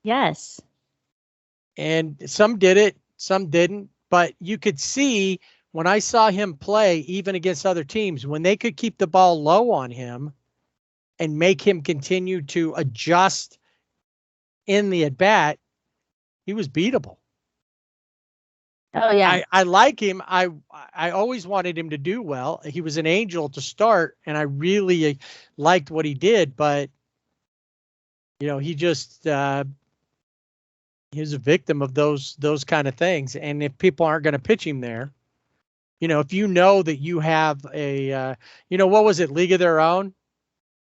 Yes. And some did it, some didn't. But you could see when I saw him play, even against other teams, when they could keep the ball low on him and make him continue to adjust in the at-bat, he was beatable. Oh, yeah. I like him. I always wanted him to do well. He was an angel to start, and I really liked what he did. But, he just he was a victim of those kind of things. And if people aren't going to pitch him there, if you know that you have a, what was it, League of Their Own?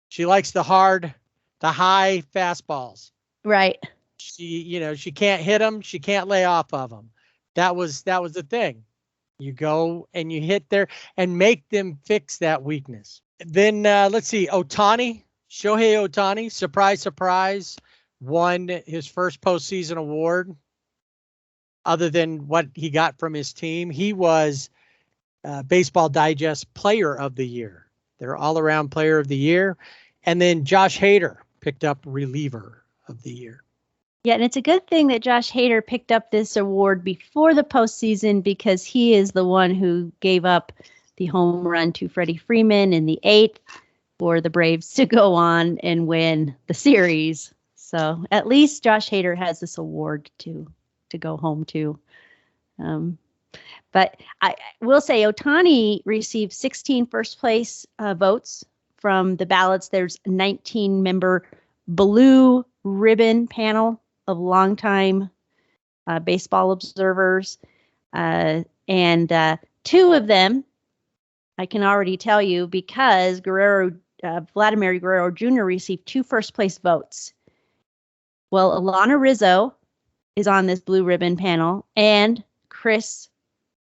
She likes the high fastballs. Right. She can't hit them. She can't lay off of them. That was the thing. You go and you hit there and make them fix that weakness. Then let's see, Shohei Ohtani, surprise, surprise, won his first postseason award. Other than what he got from his team, he was Baseball Digest Player of the Year. They're all-around Player of the Year. And then Josh Hader picked up Reliever of the Year. Yeah, and it's a good thing that Josh Hader picked up this award before the postseason because he is the one who gave up the home run to Freddie Freeman in the 8th for the Braves to go on and win the series. So at least Josh Hader has this award to go home to. But I will say Ohtani received 16 first place votes from the ballots. There's a 19-member blue ribbon panel of longtime baseball observers. And 2 of them, I can already tell you, because Vladimir Guerrero Jr. received 2 first place votes. Well, Alana Rizzo is on this blue ribbon panel, and Chris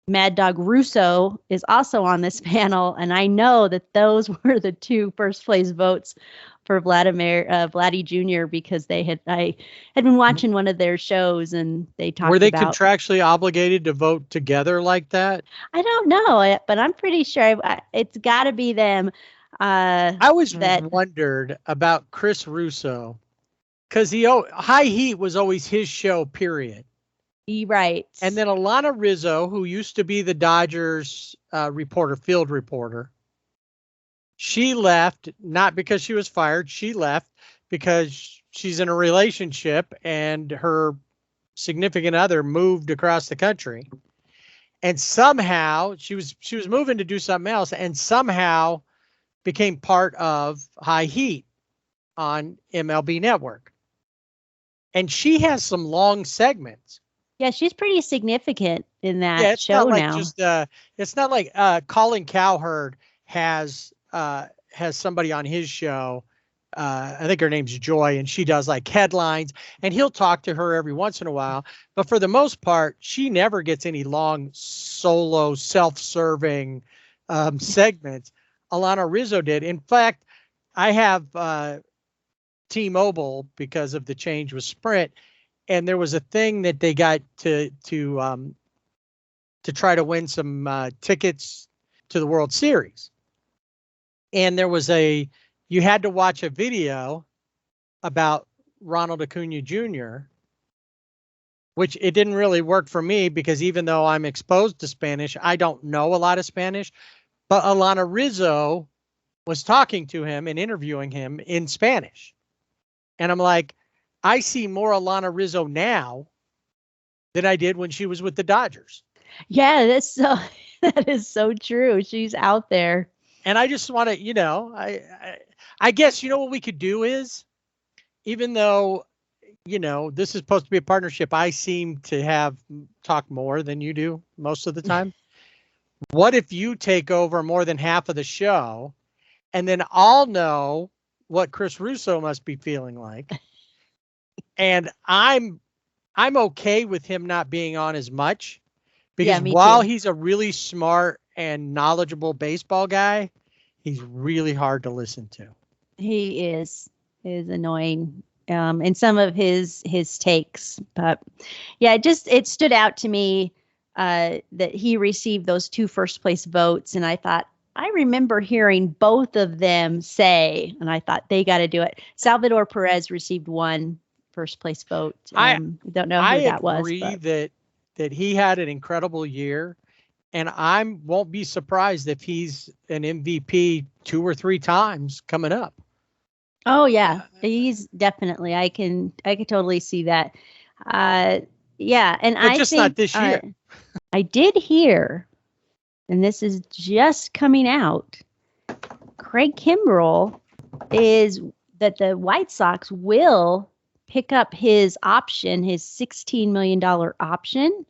Mad Dog Russo is also on this panel, and I know that those were the 2 first place votes for Vladdy Jr. because I had been watching one of their shows and they talked about. Were they contractually obligated to vote together like that? I don't know, but I'm pretty sure it's got to be them. I always wondered about Chris Russo because High Heat was always his show, period. Right. And then Alana Rizzo, who used to be the Dodgers field reporter, she left not because she was fired. She left because she's in a relationship and her significant other moved across the country. And somehow she was moving to do something else, and somehow became part of High Heat on MLB Network. And she has some long segments. Yeah, she's pretty significant in that Yeah, it's show not like now. just it's not like Colin Cowherd has somebody on his show. I think her name's Joy, and she does like headlines, and he'll talk to her every once in a while. But for the most part, she never gets any long solo self-serving segments. Alana Rizzo did. In fact, I have T-Mobile because of the change with Sprint, and there was a thing that they got to try to win some tickets to the World Series. And there was you had to watch a video about Ronald Acuna Jr., which it didn't really work for me because even though I'm exposed to Spanish, I don't know a lot of Spanish. But Alana Rizzo was talking to him and interviewing him in Spanish. And I'm like, I see more Alana Rizzo now than I did when she was with the Dodgers. Yeah, that is so true. She's out there. And I just want to, I guess, what we could do is, even though, this is supposed to be a partnership, I seem to talk more than you do most of the time. What if you take over more than half of the show, and then I'll know what Chris Russo must be feeling like. And I'm okay with him not being on as much, because while he's a really smart and knowledgeable baseball guy, he's really hard to listen to. He is annoying in some of his takes, but yeah, it stood out to me that he received those 2 first place votes, and I thought, I remember hearing both of them say, and I thought they got to do it. Salvador Perez received 1 first place vote. I don't know who that was. I agree that he had an incredible year, and I won't be surprised if he's an MVP 2 or 3 times coming up. Oh yeah, he's definitely. I can totally see that. Yeah, and but I just think, not this year. I did hear, and this is just coming out, Craig Kimbrell is that the White Sox will pick up his option, his $16 million option.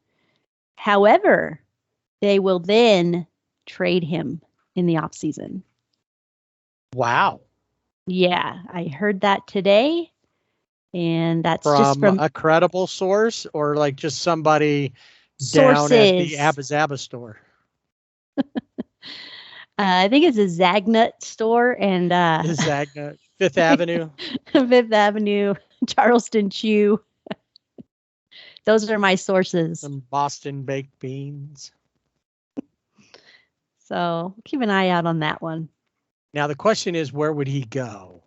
However, they will then trade him in the offseason. Wow. Yeah, I heard that today. And that's from just from a credible source, or like just somebody down at the Abba Zaba store? I think it's a Zagnut store, and Zagnut, Fifth Avenue. Fifth Avenue, Charleston Chew. Those are my sources. Some Boston baked beans. So keep an eye out on that one. Now the question is, where would he go?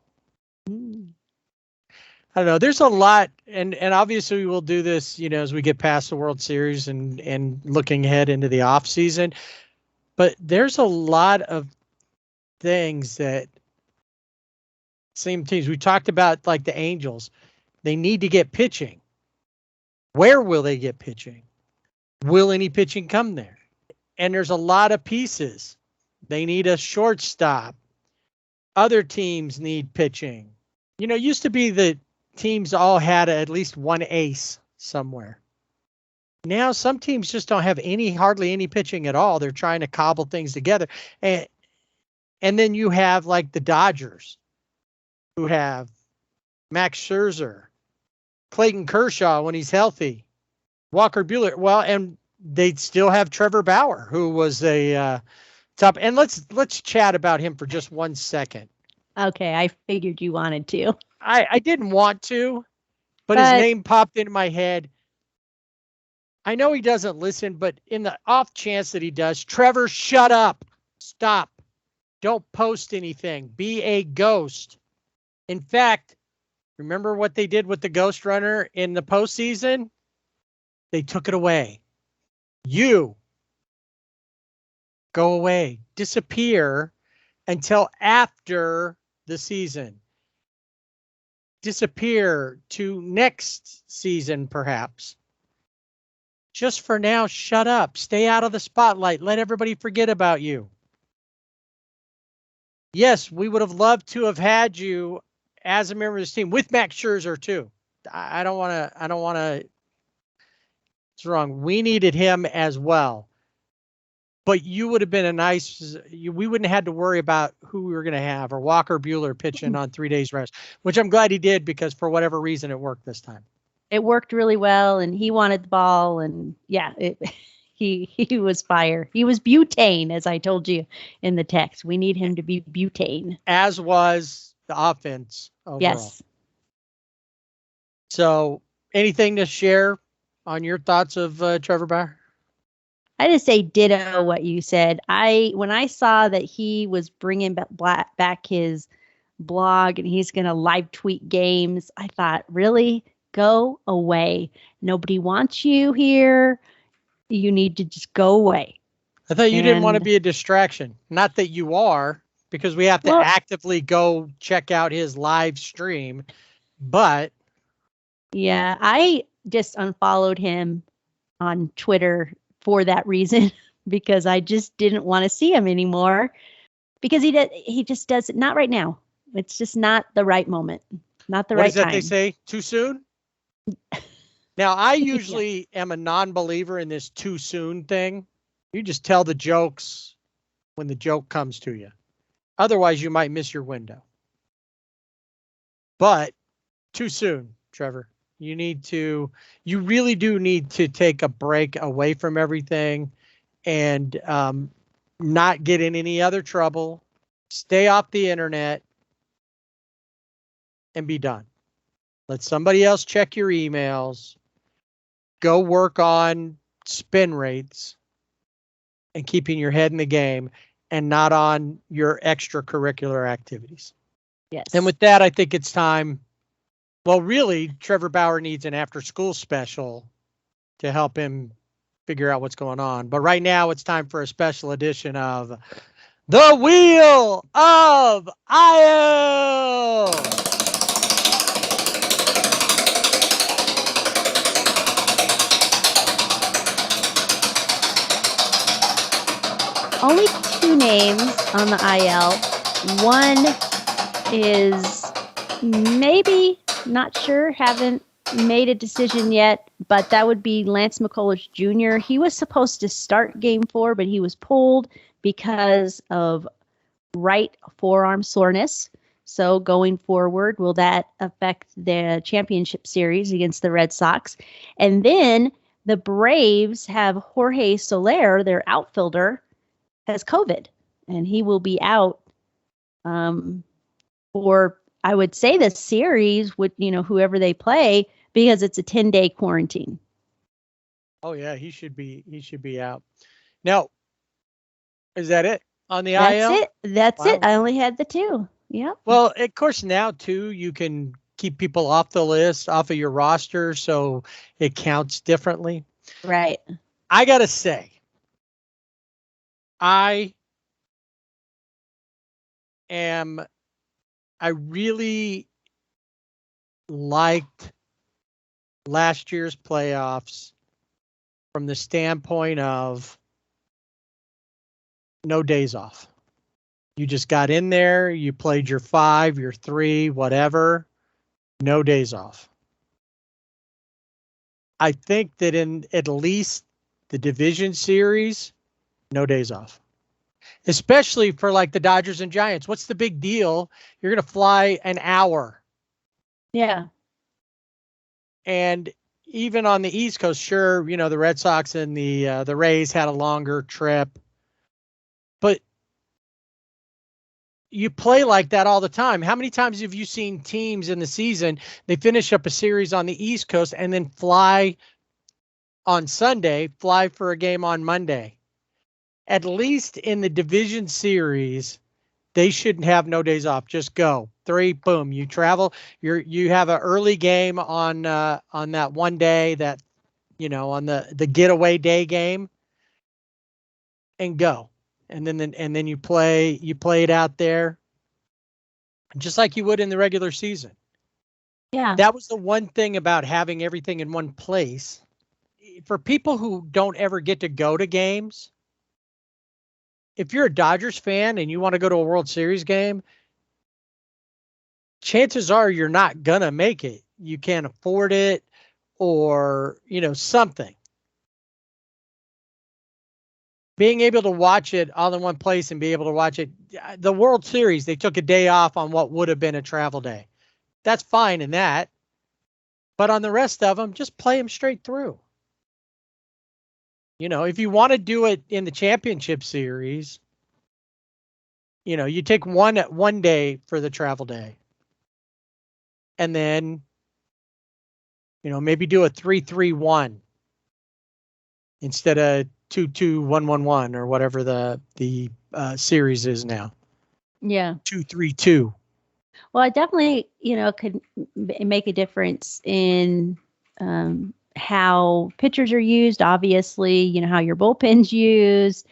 I don't know. There's a lot, and obviously we'll do this, as we get past the World Series and looking ahead into the off season. But there's a lot of things that same teams. We talked about, like the Angels. They need to get pitching. Where will they get pitching? Will any pitching come there? And there's a lot of pieces. They need a shortstop. Other teams need pitching. It used to be that teams all had at least one ace somewhere. Now some teams just don't have hardly any pitching at all. They're trying to cobble things together. And then you have like the Dodgers, who have Max Scherzer, Clayton Kershaw when he's healthy, Walker Buehler. Well, and they still have Trevor Bauer, who was a top. And let's chat about him for just 1 second. Okay, I figured you wanted to. I didn't want to, but his name popped into my head. I know he doesn't listen, but in the off chance that he does, Trevor, shut up. Stop. Don't post anything. Be a ghost. In fact, remember what they did with the Ghost Runner in the postseason? They took it away. You go away, disappear until after the season. Disappear to next season, perhaps. Just for now, shut up. Stay out of the spotlight. Let everybody forget about you. Yes, we would have loved to have had you as a member of this team with Max Scherzer too. I don't want to. It's wrong. We needed him as well. But you would have been we wouldn't have had to worry about who we were going to have, or Walker Buehler pitching on 3 days rest, which I'm glad he did, because for whatever reason it worked this time. It worked really well, and he wanted the ball, and yeah, he was fire. He was butane, as I told you in the text. We need him to be butane. As was the offense overall. Yes. So anything to share on your thoughts of Trevor Bauer? I just say ditto what you said. When I saw that he was bringing back his blog and he's going to live tweet games, I thought, really? Go away. Nobody wants you here. You need to just go away. I thought you didn't want to be a distraction. Not that you are, because we have to actively go check out his live stream. But yeah, I just unfollowed him on Twitter for that reason, because I just didn't want to see him anymore, because he just does it. Not right now. It's just not the right moment. Not the right time. What is that they say? Too soon? Now, I usually am a non-believer in this too soon thing. You just tell the jokes when the joke comes to you. Otherwise, you might miss your window. But too soon, Trevor. You really do need to take a break away from everything and not get in any other trouble. Stay off the internet and be done. Let somebody else check your emails. Go work on spin rates and keeping your head in the game, and not on your extracurricular activities. Yes. And with that, I think it's time. Well, really, Trevor Bauer needs an after-school special to help him figure out what's going on. But right now, it's time for a special edition of The Wheel of IO. Only 2 names on the IL. One is maybe, not sure, haven't made a decision yet, but that would be Lance McCullers Jr. He was supposed to start Game 4, but he was pulled because of right forearm soreness. So going forward, will that affect the championship series against the Red Sox? And then the Braves have Jorge Soler, their outfielder, has COVID, and he will be out for, I would say, the series with, whoever they play, because it's a 10-day quarantine. Oh yeah, he should be out. Now, is that it on the That's IL? That's it. I only had the 2. Yeah. Well, of course, now too, you can keep people off the list, off of your roster, so it counts differently. Right. I gotta say, I really liked last year's playoffs from the standpoint of no days off. You just got in there, you played your 5, your 3, whatever, no days off. I think that in at least the division series, no days off. Especially for like the Dodgers and Giants. What's the big deal? You're going to fly an hour. Yeah. And even on the East Coast, sure, the Red Sox and the Rays had a longer trip. But you play like that all the time. How many times have you seen teams in the season, they finish up a series on the East Coast and then fly on Sunday, fly for a game on Monday? At least in the division series, they shouldn't have no days off. Just go 3, boom. You travel. You have an early game on that one day that on the getaway day game and go. And then you play it out there just like you would in the regular season. Yeah. That was the one thing about having everything in one place. For people who don't ever get to go to games, if you're a Dodgers fan and you want to go to a World Series game, chances are you're not going to make it. You can't afford it or, something. Being able to watch it all in one place and be able to watch it. The World Series, they took a day off on what would have been a travel day. That's fine in that. But on the rest of them, just play them straight through. If you want to do it in the championship series, you take one day for the travel day. And then, maybe do a 3-3-1 instead of 2-2-1-1-1 or whatever the series is now. Yeah. 2-3-2. Well, it definitely, could make a difference in how pitchers are used. Obviously, how your bullpen's used,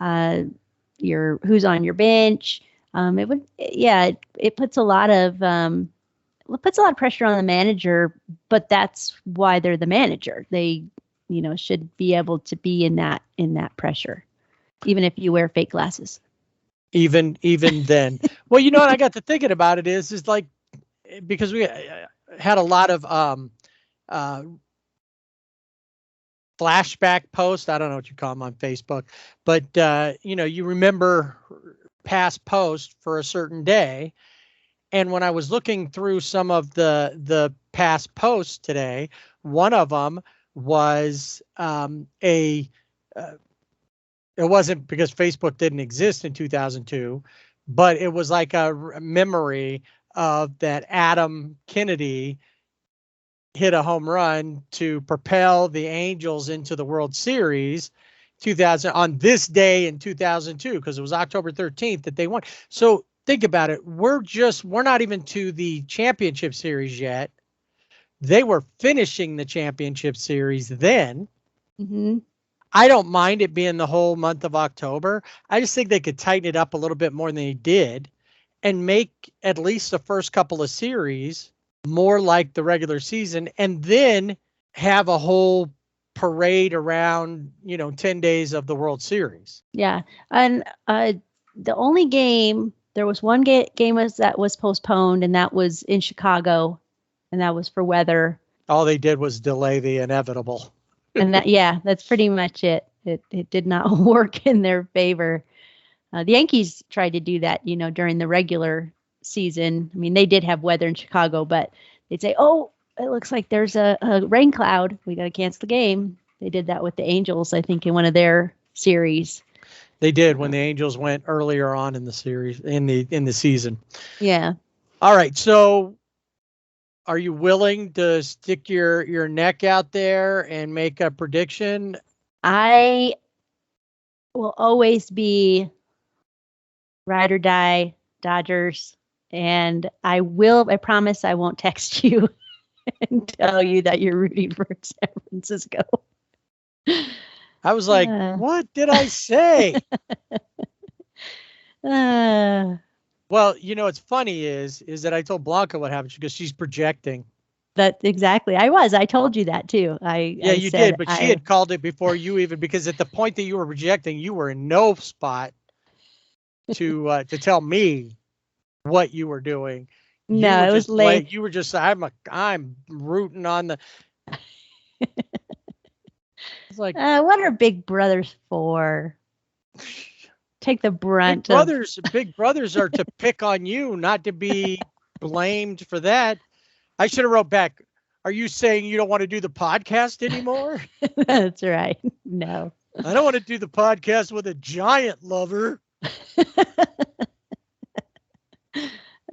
who's on your bench. It puts a lot of pressure on the manager, but that's why they're the manager. They, should be able to be in that pressure, even if you wear fake glasses. Even then. Well, what I got to thinking about it is like, because we had a lot of flashback posts. I don't know what you call them on Facebook, but you remember past posts for a certain day. And when I was looking through some of the past posts today, one of them was it wasn't because Facebook didn't exist in 2002, but it was like a memory of that Adam Kennedy hit a home run to propel the Angels into the World Series 2000 on this day in 2002, because it was October 13th that they won. So think about it. We're not even to the championship series yet. They were finishing the championship series then. Mm-hmm. I don't mind it being the whole month of October. I just think they could tighten it up a little bit more than they did and make at least the first couple of series more like the regular season, and then have a whole parade around, 10 days of the World Series. Yeah. And the only game, there was one game that was postponed, and that was in Chicago, and that was for weather. All they did was delay the inevitable. And that's pretty much it. It did not work in their favor. The Yankees tried to do that, during the regular season. I mean, they did have weather in Chicago, but they'd say, "Oh, it looks like there's a rain cloud. We got to cancel the game." They did that with the Angels, I think, in one of their series. They did when the Angels went earlier on in the series, in the season. Yeah. All right. So are you willing to stick your neck out there and make a prediction? I will always be ride or die Dodgers, and I promise I won't text you and tell you that you're rooting for San Francisco. I was like, what did I say? Well, what's funny is that I told Blanca what happened because she's projecting. That exactly. I told you that too. You did, but she had called it before you even, because at the point that you were projecting, you were in no spot to tell me what you were doing. No, it was late. You were just, I'm rooting on the. It's like, what are big brothers for? Take the brunt. Big brothers are to pick on you, not to be blamed for that. I should have wrote back, are you saying you don't want to do the podcast anymore? That's right. No. I don't want to do the podcast with a giant lover.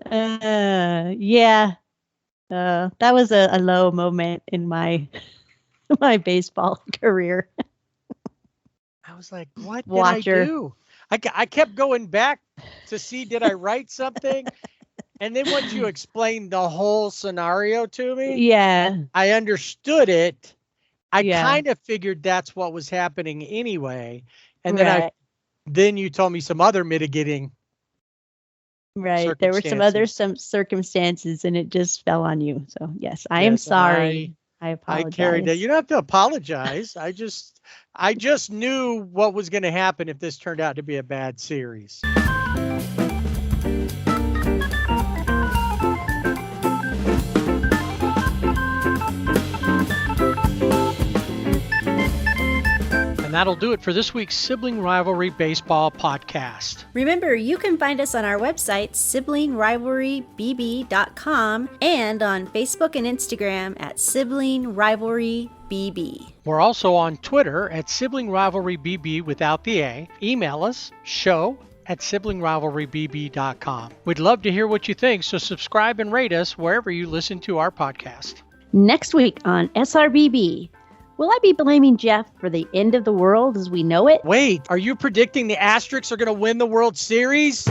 Yeah. That was a low moment in my baseball career. I was like, what did I do? I kept going back to see, did I write something? And then once you explained the whole scenario to me, yeah, I understood it. I Yeah. kind of figured that's what was happening anyway. And Right. then you told me some other mitigating Right. There were some circumstances and it just fell on you. So yes, I am Yes, and sorry. I I apologize. carried it. You don't have to apologize. I just knew what was going to happen if this turned out to be a bad series. And that'll do it for this week's Sibling Rivalry Baseball podcast. Remember, you can find us on our website, siblingrivalrybb.com, and on Facebook and Instagram at Sibling Rivalry BB. We're also on Twitter at Sibling Rivalry BB without the A. Email us, show@siblingrivalrybb.com. We'd love to hear what you think, so subscribe and rate us wherever you listen to our podcast. Next week on SRBB, will I be blaming Jeff for the end of the world as we know it? Wait, are you predicting the Asterix are going to win the World Series?